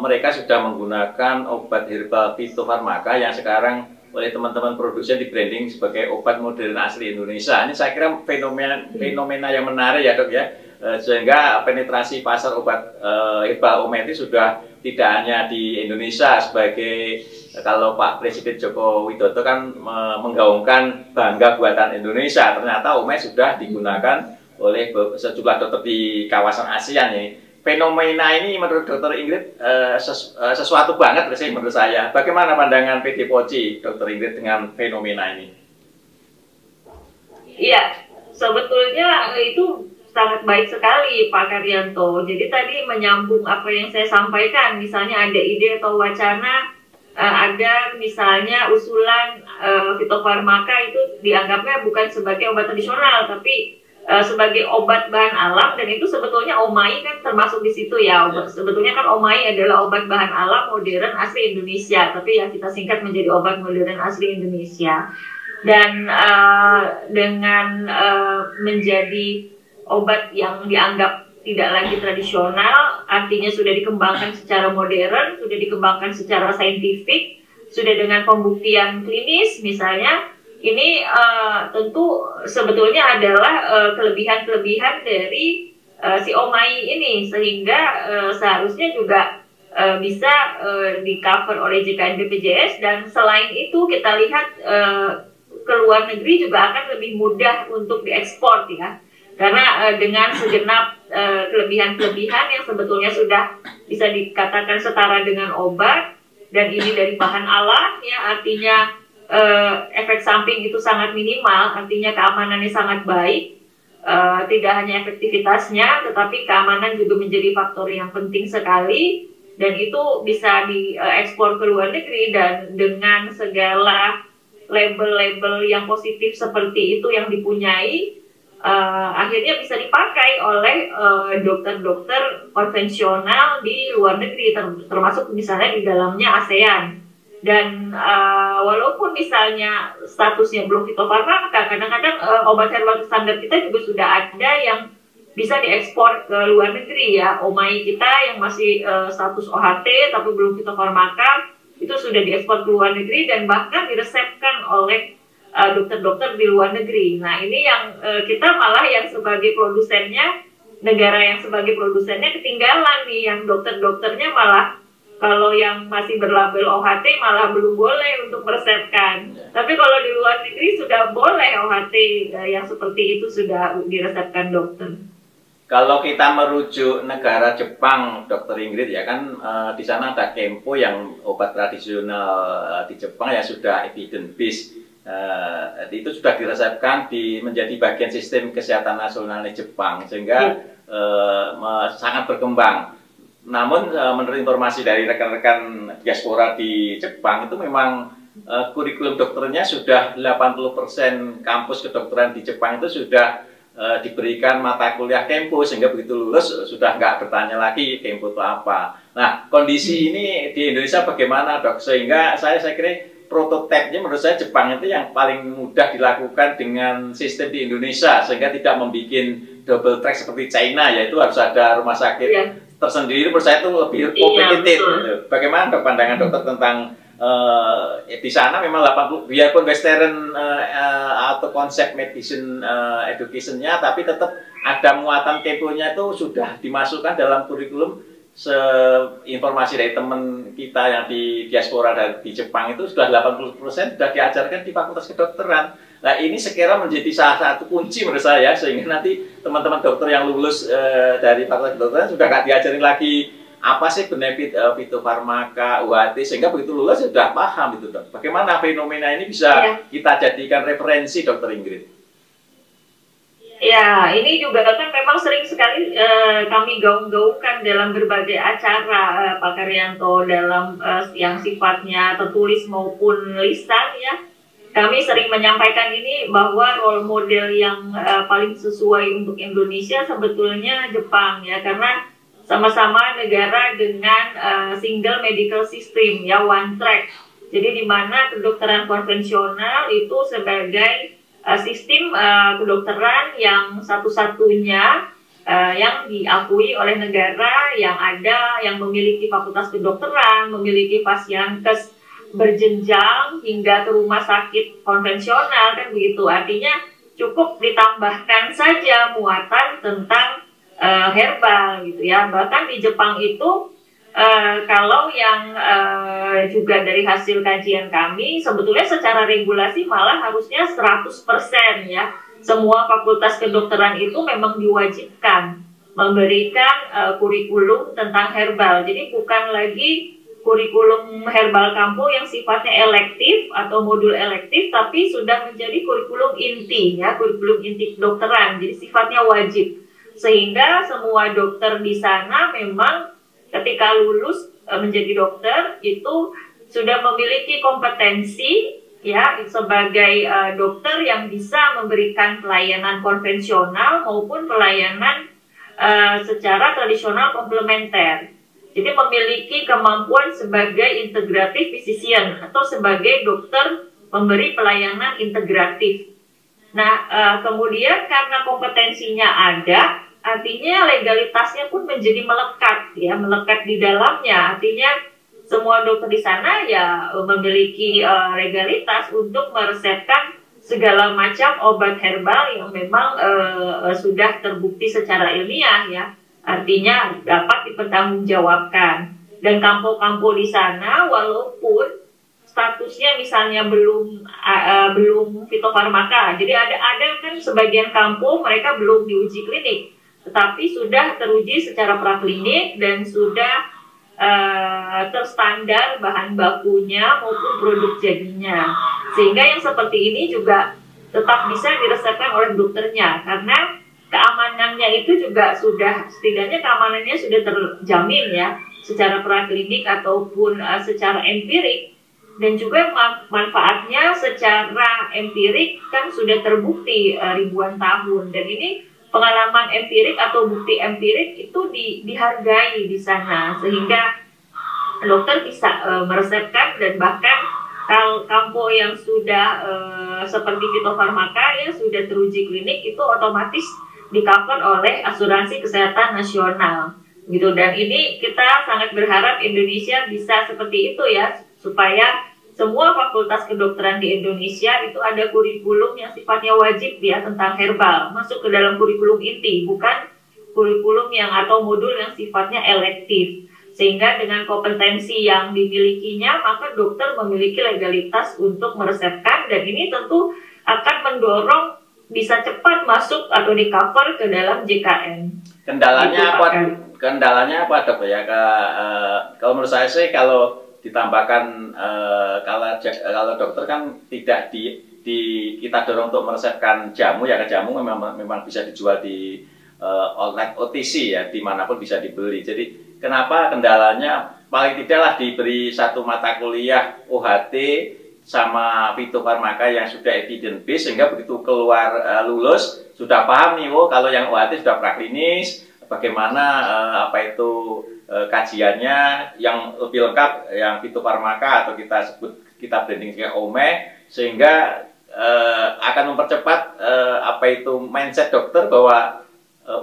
mereka sudah menggunakan obat herbal fitofarmaka yang sekarang oleh teman-teman produsen di branding sebagai obat modern asli Indonesia. Ini saya kira fenomena yang menarik ya dok ya, sehingga penetrasi pasar obat herbal homeopatis sudah tidak hanya di Indonesia. Sebagai kalau Pak Presiden Joko Widodo kan menggaungkan bangga buatan Indonesia, ternyata ometes sudah digunakan oleh sejumlah dokter di kawasan ASEAN ini. Fenomena ini menurut Dokter Ingrid sesuatu banget sih menurut saya. Bagaimana pandangan PD POCI, Dokter Ingrid, dengan fenomena ini? Iya, sebetulnya itu sangat baik sekali Pak Karyanto. Jadi tadi menyambung apa yang saya sampaikan, misalnya ada ide atau wacana, ada misalnya usulan fitofarmaka itu dianggapnya bukan sebagai obat tradisional, tapi sebagai obat bahan alam, dan itu sebetulnya omai kan termasuk di situ ya. Sebetulnya kan omai adalah obat bahan alam modern asli Indonesia, tapi yang kita singkat menjadi obat modern asli Indonesia. Dan dengan menjadi obat yang dianggap tidak lagi tradisional, artinya sudah dikembangkan secara modern, sudah dikembangkan secara saintifik, sudah dengan pembuktian klinis misalnya. Ini tentu sebetulnya adalah kelebihan-kelebihan dari si omai ini, sehingga seharusnya juga bisa di-cover oleh JKN BPJS. Dan selain itu kita lihat ke luar negeri juga akan lebih mudah untuk diekspor ya, karena dengan segenap kelebihan-kelebihan yang sebetulnya sudah bisa dikatakan setara dengan obat, dan ini dari bahan alam ya, artinya efek samping itu sangat minimal, artinya keamanannya sangat baik. Tidak hanya efektivitasnya, tetapi keamanan juga menjadi faktor yang penting sekali, dan itu bisa diekspor ke luar negeri. Dan dengan segala label-label yang positif seperti itu yang dipunyai, akhirnya bisa dipakai oleh dokter-dokter konvensional di luar negeri, termasuk misalnya di dalamnya ASEAN. Dan walaupun misalnya statusnya belum fitofarmaka, kadang-kadang obat herbal standar kita juga sudah ada yang bisa diekspor ke luar negeri ya. Omai kita yang masih status OHT tapi belum fitofarmaka, itu sudah diekspor ke luar negeri dan bahkan diresepkan oleh dokter-dokter di luar negeri. Nah, ini yang kita malah yang sebagai produsennya, negara yang sebagai produsennya ketinggalan nih, yang dokter-dokternya malah kalau yang masih berlabel OHT malah belum boleh untuk meresepkan. Tapi kalau di luar negeri sudah boleh OHT yang seperti itu sudah diresepkan dokter. Kalau kita merujuk negara Jepang, Dokter Ingrid ya kan, di sana ada Kempo yang obat tradisional di Jepang yang sudah evidence based. Itu sudah diresepkan menjadi bagian sistem kesehatan nasional di Jepang, sehingga sangat berkembang. Namun menurut informasi dari rekan-rekan diaspora di Jepang, itu memang kurikulum dokternya sudah 80% kampus kedokteran di Jepang itu sudah diberikan mata kuliah Kempo, sehingga begitu lulus sudah nggak bertanya lagi Kempo itu apa. Nah, kondisi ini di Indonesia bagaimana, Dok? Sehingga saya kira prototipenya menurut saya Jepang itu yang paling mudah dilakukan dengan sistem di Indonesia, sehingga tidak membuat double track seperti China, yaitu harus ada rumah sakit tersendiri. Menurut saya itu lebih kompetitif. Bagaimana, Dok, pandangan dokter tentang di sana memang 80, biarpun western atau konsep medicine education-nya, tapi tetap ada muatan Kempo-nya itu sudah dimasukkan dalam kurikulum. Informasi dari teman kita yang di diaspora dan di Jepang itu sudah 80% sudah diajarkan di Fakultas Kedokteran. Nah, ini sekira menjadi salah satu kunci menurut saya, sehingga nanti teman-teman dokter yang lulus dari Fakultas Kedokteran sudah nggak diajarin lagi apa sih benefit fitofarmaka, UHT, sehingga begitu lulus sudah paham itu, Dok. Bagaimana fenomena ini bisa kita jadikan referensi, Dokter Ingrid? Ya, ini juga kan memang sering sekali kami gaung-gaungkan dalam berbagai acara, Pak Karyanto, dalam yang sifatnya tertulis maupun lisan ya. Kami sering menyampaikan ini bahwa role model yang paling sesuai untuk Indonesia sebetulnya Jepang ya, karena sama-sama negara dengan single medical system ya, one track. Jadi di mana kedokteran konvensional itu sebagai sistem kedokteran yang satu-satunya yang diakui oleh negara yang ada, yang memiliki fakultas kedokteran, memiliki pasienkes berjenjang hingga ke rumah sakit konvensional, kan begitu. Artinya cukup ditambahkan saja muatan tentang herbal gitu ya. Bahkan di Jepang itu kalau yang juga dari hasil kajian kami, sebetulnya secara regulasi malah harusnya 100% ya. Semua fakultas kedokteran itu memang diwajibkan memberikan kurikulum tentang herbal. Jadi bukan lagi kurikulum herbal kampo yang sifatnya elektif atau modul elektif, tapi sudah menjadi kurikulum inti ya, kurikulum inti kedokteran. Jadi sifatnya wajib. Sehingga semua dokter di sana memang ketika lulus menjadi dokter itu sudah memiliki kompetensi ya sebagai dokter yang bisa memberikan pelayanan konvensional maupun pelayanan secara tradisional komplementer. Jadi memiliki kemampuan sebagai integratif physician atau sebagai dokter pemberi pelayanan integratif. Nah, kemudian karena kompetensinya ada, artinya legalitasnya pun menjadi melekat ya, melekat di dalamnya. Artinya semua dokter di sana ya memiliki legalitas untuk meresepkan segala macam obat herbal yang memang sudah terbukti secara ilmiah ya. Artinya dapat dipertanggungjawabkan. Dan kampo-kampo di sana walaupun statusnya misalnya belum fitofarmaka. Jadi ada kan sebagian kampo mereka belum diuji klinik, tetapi sudah teruji secara praklinik dan sudah terstandar bahan bakunya maupun produk jadinya. Sehingga yang seperti ini juga tetap bisa diresepkan oleh dokternya, karena keamanannya itu juga sudah, setidaknya keamanannya sudah terjamin ya, secara praklinik ataupun secara empirik. Dan juga manfaatnya secara empirik kan sudah terbukti ribuan tahun. Dan ini pengalaman empirik atau bukti empirik itu dihargai di sana, sehingga dokter bisa meresepkan. Dan bahkan kampo yang sudah seperti fitofarmaka yang sudah teruji klinik itu otomatis di-cover oleh asuransi kesehatan nasional gitu. Dan ini kita sangat berharap Indonesia bisa seperti itu ya, supaya semua fakultas kedokteran di Indonesia itu ada kurikulum yang sifatnya wajib ya tentang herbal, masuk ke dalam kurikulum inti, bukan kurikulum yang atau modul yang sifatnya elektif. Sehingga dengan kompetensi yang dimilikinya, maka dokter memiliki legalitas untuk meresepkan, dan ini tentu akan mendorong bisa cepat masuk atau di-cover ke dalam JKN. Kendalanya apa? Kendalanya apa, Dok ya? Kalau menurut saya sih, kalau ditambahkan kalau dokter kan tidak kita dorong untuk meresepkan jamu ya, jamu memang bisa dijual di online OTC ya, dimanapun bisa dibeli. Jadi kenapa kendalanya paling tidaklah diberi satu mata kuliah UHT sama fitofarmaka yang sudah evidence based, sehingga begitu keluar lulus sudah paham nih, oh kalau yang OAT sudah praklinis, bagaimana apa itu kajiannya yang lebih lengkap, yang fitofarmaka atau kita branding sebagai OME, sehingga akan mempercepat apa itu mindset dokter bahwa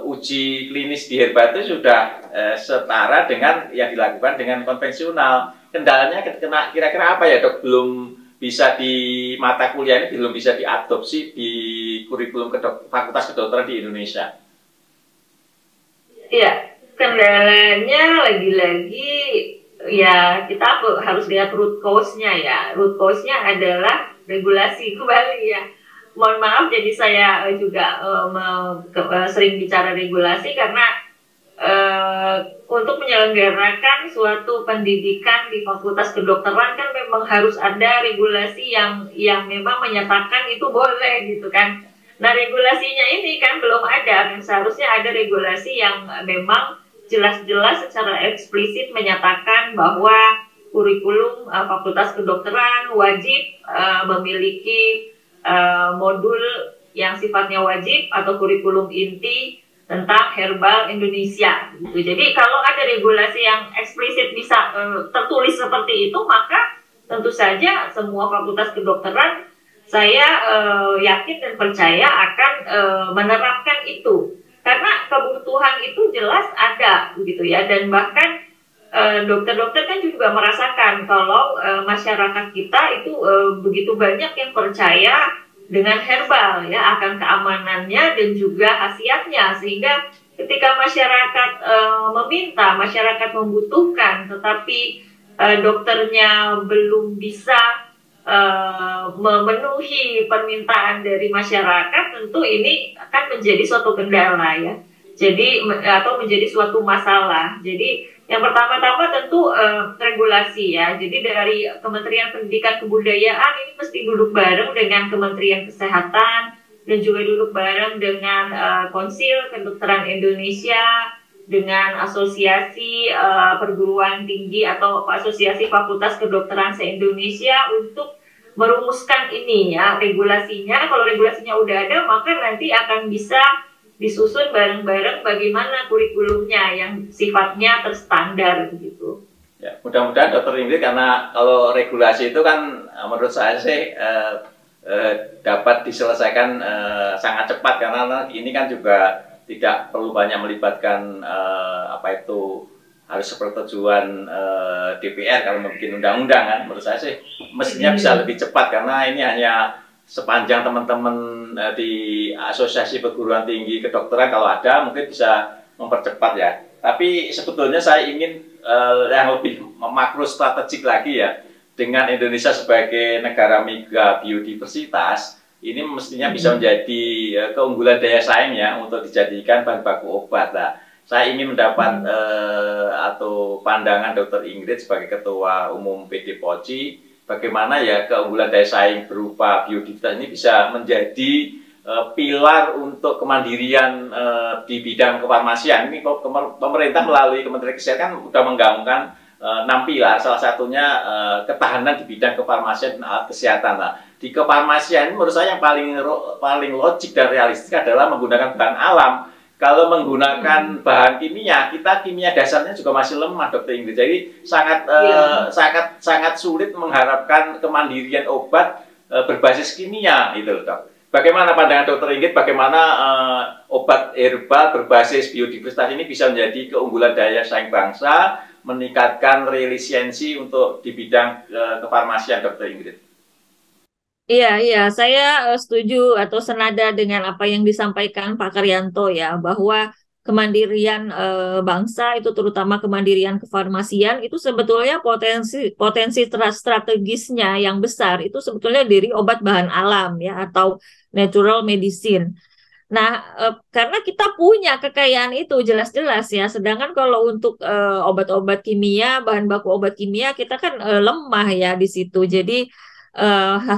uji klinis di herba itu sudah setara dengan yang dilakukan dengan konvensional. Kendalanya kira-kira apa ya dok? Belum bisa di mata kuliah ini belum bisa diadopsi di kurikulum Fakultas Kedokteran di Indonesia. Iya, kendalanya lagi-lagi ya kita harus lihat root cause-nya ya. Root cause-nya adalah regulasi kembali ya. Mohon maaf, jadi saya juga sering bicara regulasi karena untuk menyelenggarakan suatu pendidikan di Fakultas Kedokteran kan memang harus ada regulasi yang memang menyatakan itu boleh gitu kan. Nah, regulasinya ini kan belum ada, dan seharusnya ada regulasi yang memang jelas-jelas secara eksplisit menyatakan bahwa kurikulum Fakultas Kedokteran wajib memiliki modul yang sifatnya wajib atau kurikulum inti tentang herbal Indonesia. Gitu. Jadi kalau ada regulasi yang eksplisit bisa tertulis seperti itu, maka tentu saja semua fakultas kedokteran saya yakin dan percaya akan menerapkan itu. Karena kebutuhan itu jelas ada, gitu ya. Dan bahkan dokter-dokter kan juga merasakan kalau masyarakat kita itu begitu banyak yang percaya dengan herbal ya, akan keamanannya dan juga khasiatnya, sehingga ketika masyarakat meminta, masyarakat membutuhkan, tetapi dokternya belum bisa memenuhi permintaan dari masyarakat, tentu ini akan menjadi suatu kendala ya. Jadi atau menjadi suatu masalah. Jadi yang pertama-tama tentu regulasi ya. Jadi dari Kementerian Pendidikan Kebudayaan ini mesti duduk bareng dengan Kementerian Kesehatan dan juga duduk bareng dengan Konsil Kedokteran Indonesia, dengan Asosiasi Perguruan Tinggi atau Asosiasi Fakultas Kedokteran se-Indonesia untuk merumuskan ini ya regulasinya. Kalau regulasinya udah ada, maka nanti akan bisa disusun bareng-bareng bagaimana kurikulumnya yang sifatnya terstandar begitu. Ya, mudah-mudahan Dokter Ingrid, karena kalau regulasi itu kan menurut saya sih dapat diselesaikan sangat cepat, karena ini kan juga tidak perlu banyak melibatkan apa itu harus sepertujuan DPR kalau membuat undang-undang kan. Menurut saya sih mestinya bisa lebih cepat, karena ini hanya sepanjang teman-teman di Asosiasi Perguruan Tinggi Kedokteran kalau ada mungkin bisa mempercepat ya. Tapi sebetulnya saya ingin yang lebih makro strategik lagi ya, dengan Indonesia sebagai negara mega biodiversitas, ini mestinya bisa menjadi keunggulan daya saing ya untuk dijadikan bahan baku obat lah. Saya ingin mendapat atau pandangan Dr. Ingrid sebagai Ketua Umum PD POCI, bagaimana ya keunggulan daya saing berupa biodiversitas ini bisa menjadi pilar untuk kemandirian di bidang kefarmasian. Ini pemerintah melalui Kementerian Kesehatan sudah menggaungkan 6 pilar, salah satunya ketahanan di bidang kefarmasian dan alat kesehatan. Nah, di kefarmasian menurut saya yang paling logik dan realistis adalah menggunakan bahan alam. Kalau menggunakan bahan kimia, kita kimia dasarnya juga masih lemah, Dokter Ingrid. Jadi sangat sulit mengharapkan kemandirian obat berbasis kimia, gitu, Dok. Bagaimana pandangan Dokter Ingrid? Bagaimana obat herbal berbasis biodiversitas ini bisa menjadi keunggulan daya saing bangsa, meningkatkan relisensi untuk di bidang kefarmasian, Dokter Ingrid? Iya, saya setuju atau senada dengan apa yang disampaikan Pak Karyanto ya, bahwa kemandirian bangsa itu terutama kemandirian kefarmasian itu sebetulnya potensi strategisnya yang besar itu sebetulnya dari obat bahan alam ya atau natural medicine. Nah, karena kita punya kekayaan itu jelas-jelas ya, sedangkan kalau untuk obat-obat kimia, bahan baku obat kimia kita kan lemah ya di situ. Jadi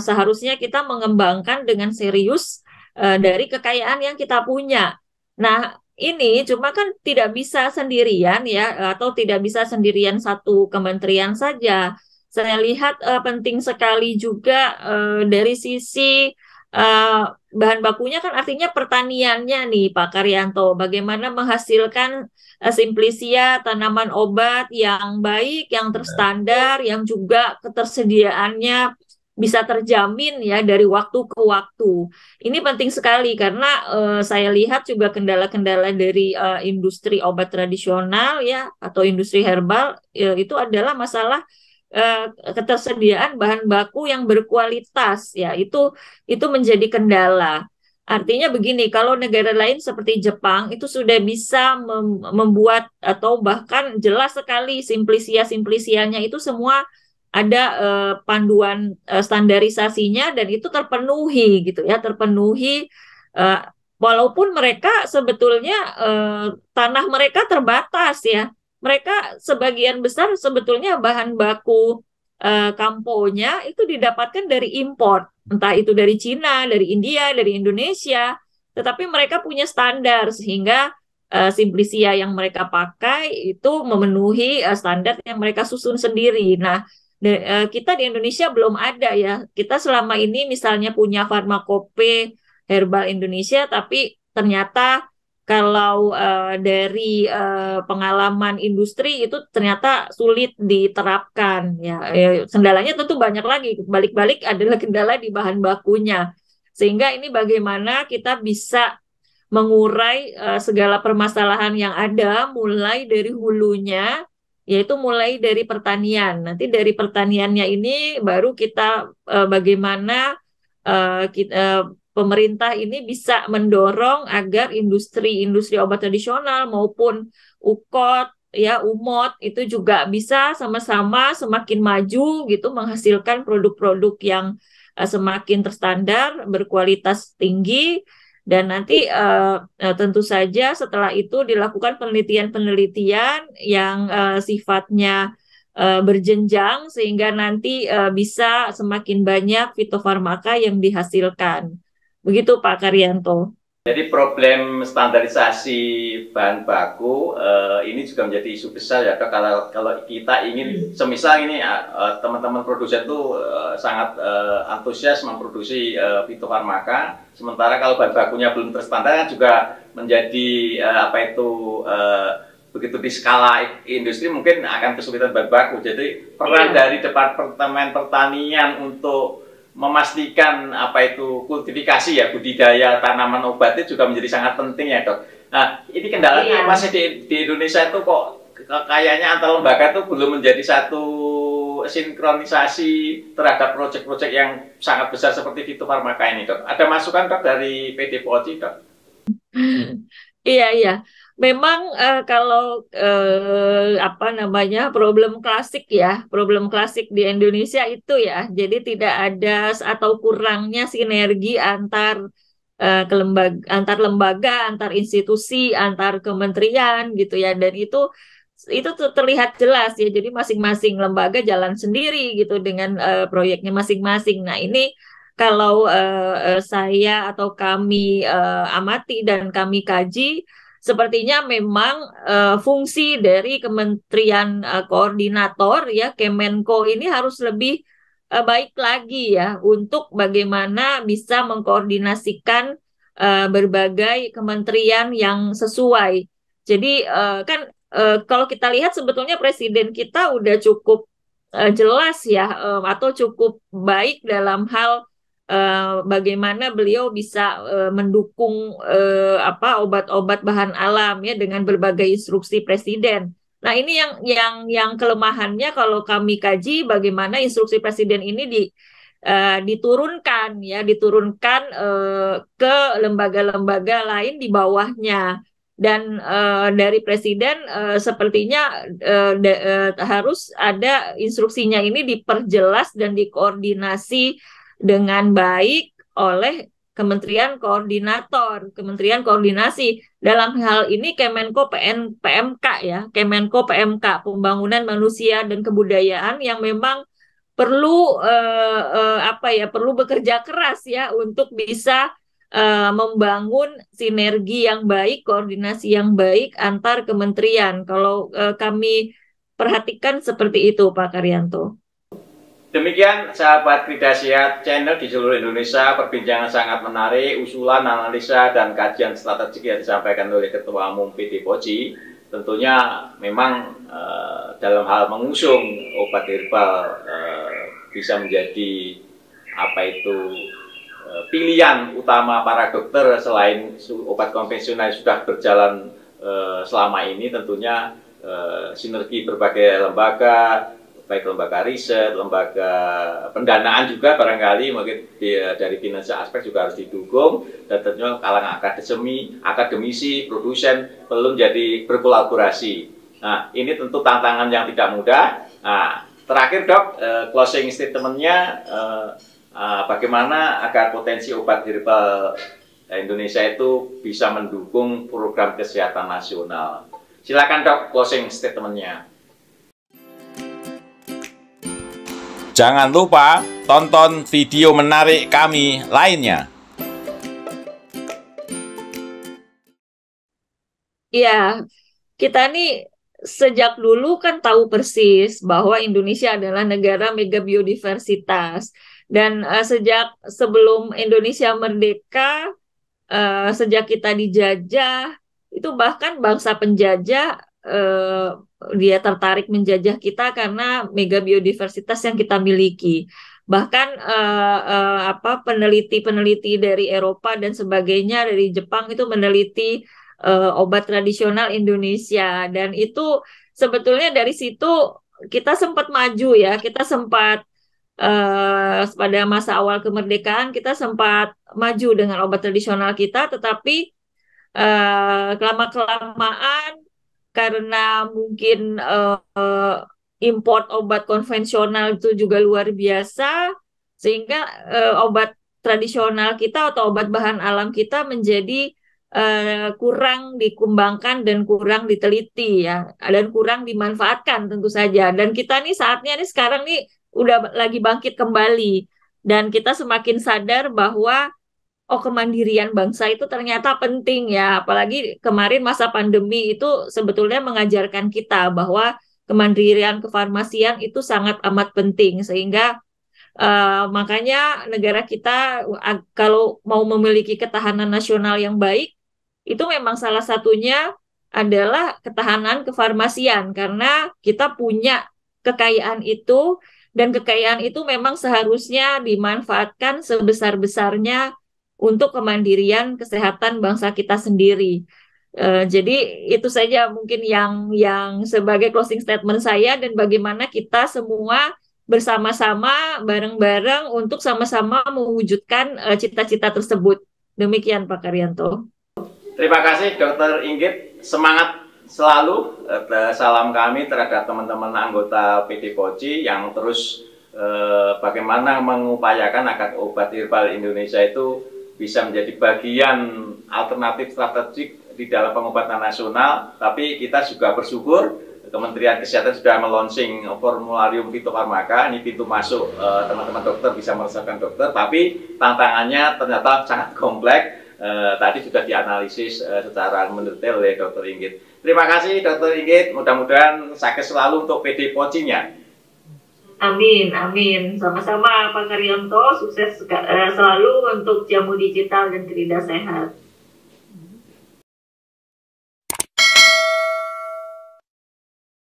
seharusnya kita mengembangkan dengan serius dari kekayaan yang kita punya. Nah, ini cuma kan tidak bisa sendirian ya, atau tidak bisa sendirian satu kementerian saja. Saya lihat penting sekali juga dari sisi eh, bahan bakunya, kan artinya pertaniannya nih Pak Karyanto. Bagaimana menghasilkan Simplicia tanaman obat yang baik, yang terstandar, yang juga ketersediaannya bisa terjamin ya dari waktu ke waktu. Ini penting sekali karena saya lihat juga kendala-kendala dari industri obat tradisional ya atau industri herbal itu adalah masalah ketersediaan bahan baku yang berkualitas ya, itu menjadi kendala. Artinya begini, kalau negara lain seperti Jepang itu sudah bisa membuat atau bahkan jelas sekali simplisia-simplisianya itu semua ada panduan standarisasinya dan itu terpenuhi gitu ya, terpenuhi eh, walaupun mereka sebetulnya tanah mereka terbatas ya. Mereka sebagian besar sebetulnya bahan baku kamponya itu didapatkan dari impor, entah itu dari Cina, dari India, dari Indonesia. Tetapi mereka punya standar sehingga Simplicia yang mereka pakai itu memenuhi standar yang mereka susun sendiri. Nah, kita di Indonesia belum ada ya. Kita selama ini misalnya punya Farmakope Herbal Indonesia, tapi ternyata kalau dari pengalaman industri itu ternyata sulit diterapkan ya. Kendalanya tentu banyak lagi. Balik-balik adalah kendala di bahan bakunya. Sehingga ini bagaimana kita bisa mengurai segala permasalahan yang ada mulai dari hulunya, yaitu mulai dari pertanian. Nanti dari pertaniannya ini baru kita bagaimana pemerintah ini bisa mendorong agar industri-industri obat tradisional maupun UKOT ya UMOT itu juga bisa sama-sama semakin maju gitu menghasilkan produk-produk yang semakin terstandar, berkualitas tinggi dan nanti tentu saja setelah itu dilakukan penelitian-penelitian yang sifatnya berjenjang sehingga nanti bisa semakin banyak fitofarmaka yang dihasilkan. Begitu Pak Karyanto. Jadi problem standarisasi bahan baku ini juga menjadi isu besar ya Dok. Kalau kita ingin semisal ini teman-teman produsen itu sangat antusias memproduksi fitofarmaka, sementara kalau bahan bakunya belum terstandar kan juga menjadi begitu di skala industri mungkin akan kesulitan bahan baku. Jadi peran dari Departemen Pertanian untuk memastikan kultifikasi ya budidaya tanaman obat itu juga menjadi sangat penting ya Dok. Nah ini kendalanya masih di Indonesia itu kok kayaknya antar lembaga itu belum menjadi satu sinkronisasi terhadap proyek-proyek yang sangat besar seperti fitofarmaka ini Dok. Ada masukan Dok dari PD POCI Dok? Iya, iya. Memang kalau problem klasik di Indonesia itu ya, jadi tidak ada atau kurangnya sinergi antar lembaga, antar institusi, antar kementerian gitu ya, dan itu terlihat jelas ya. Jadi masing-masing lembaga jalan sendiri gitu dengan proyeknya masing-masing. Nah, ini kalau saya atau kami amati dan kami kaji, sepertinya memang fungsi dari Kementerian Koordinator ya Kemenko ini harus lebih baik lagi ya untuk bagaimana bisa mengkoordinasikan berbagai kementerian yang sesuai. Jadi kan kalau kita lihat sebetulnya presiden kita udah cukup jelas ya atau cukup baik dalam hal bagaimana beliau bisa mendukung obat-obat bahan alam ya dengan berbagai instruksi presiden. Nah, ini yang kelemahannya kalau kami kaji bagaimana instruksi presiden ini diturunkan ke lembaga-lembaga lain di bawahnya. Dan dari presiden sepertinya harus ada instruksinya ini diperjelas dan dikoordinasi dengan baik oleh Kementerian Koordinator, Kementerian Koordinasi. Dalam hal ini Kemenko PMK ya, Kemenko PMK, Pembangunan Manusia dan Kebudayaan yang memang perlu bekerja keras ya untuk bisa membangun sinergi yang baik, koordinasi yang baik antar kementerian. Kalau kami perhatikan seperti itu, Pak Karyanto. Demikian sahabat Krida Sehat channel di seluruh Indonesia, perbincangan sangat menarik, usulan, analisa, dan kajian strategik yang disampaikan oleh Ketua Umum PD POCI. Tentunya memang dalam hal mengusung obat herbal bisa menjadi pilihan utama para dokter selain obat konvensional yang sudah berjalan selama ini. Tentunya sinergi berbagai lembaga, baik lembaga riset, lembaga pendanaan juga barangkali mungkin dari finansial aspek juga harus didukung, dan tentunya kalangan akademisi, produsen perlu jadi berkolaborasi. Nah, ini tentu tantangan yang tidak mudah. Nah, terakhir Dok, closing statement-nya bagaimana agar potensi obat herbal Indonesia itu bisa mendukung program kesehatan nasional. Silakan Dok, closing statement-nya. Jangan lupa tonton video menarik kami lainnya. Ya, kita nih sejak dulu kan tahu persis bahwa Indonesia adalah negara mega biodiversitas. Dan sejak sebelum Indonesia merdeka, sejak kita dijajah, itu bahkan bangsa penjajah dia tertarik menjajah kita karena mega biodiversitas yang kita miliki. Bahkan peneliti-peneliti dari Eropa dan sebagainya dari Jepang itu meneliti obat tradisional Indonesia, dan itu sebetulnya dari situ kita sempat maju ya, kita sempat pada masa awal kemerdekaan kita sempat maju dengan obat tradisional kita, tetapi kelamaan karena mungkin import obat konvensional itu juga luar biasa, sehingga obat tradisional kita atau obat bahan alam kita menjadi kurang dikembangkan dan kurang diteliti ya, dan kurang dimanfaatkan tentu saja. Dan kita nih saatnya nih sekarang nih udah lagi bangkit kembali, dan kita semakin sadar bahwa kemandirian bangsa itu ternyata penting ya. Apalagi kemarin masa pandemi itu sebetulnya mengajarkan kita bahwa kemandirian kefarmasian itu sangat amat penting, sehingga makanya negara kita kalau mau memiliki ketahanan nasional yang baik, itu memang salah satunya adalah ketahanan kefarmasian, karena kita punya kekayaan itu, dan kekayaan itu memang seharusnya dimanfaatkan sebesar-besarnya untuk kemandirian kesehatan bangsa kita sendiri. Jadi itu saja mungkin yang sebagai closing statement saya, dan bagaimana kita semua bersama-sama bareng-bareng untuk sama-sama mewujudkan cita-cita tersebut. Demikian Pak Karyanto. Terima kasih Dr. Inggit, semangat selalu. Salam kami terhadap teman-teman anggota PD POCI yang terus bagaimana mengupayakan agar obat herbal Indonesia itu bisa menjadi bagian alternatif strategik di dalam pengobatan nasional. Tapi kita juga bersyukur Kementerian Kesehatan sudah melonsing formularium fitofarmaka. Ini pintu masuk teman-teman dokter bisa merasakan dokter, tapi tantangannya ternyata sangat kompleks. Tadi sudah dianalisis secara mendetail oleh Dr. Inggit. Terima kasih Dr. Inggit, mudah-mudahan sukses selalu untuk PD POCI-nya. Amin, amin. Sama-sama Pak Karyanto, sukses selalu untuk Jamu Digital dan Krida Sehat.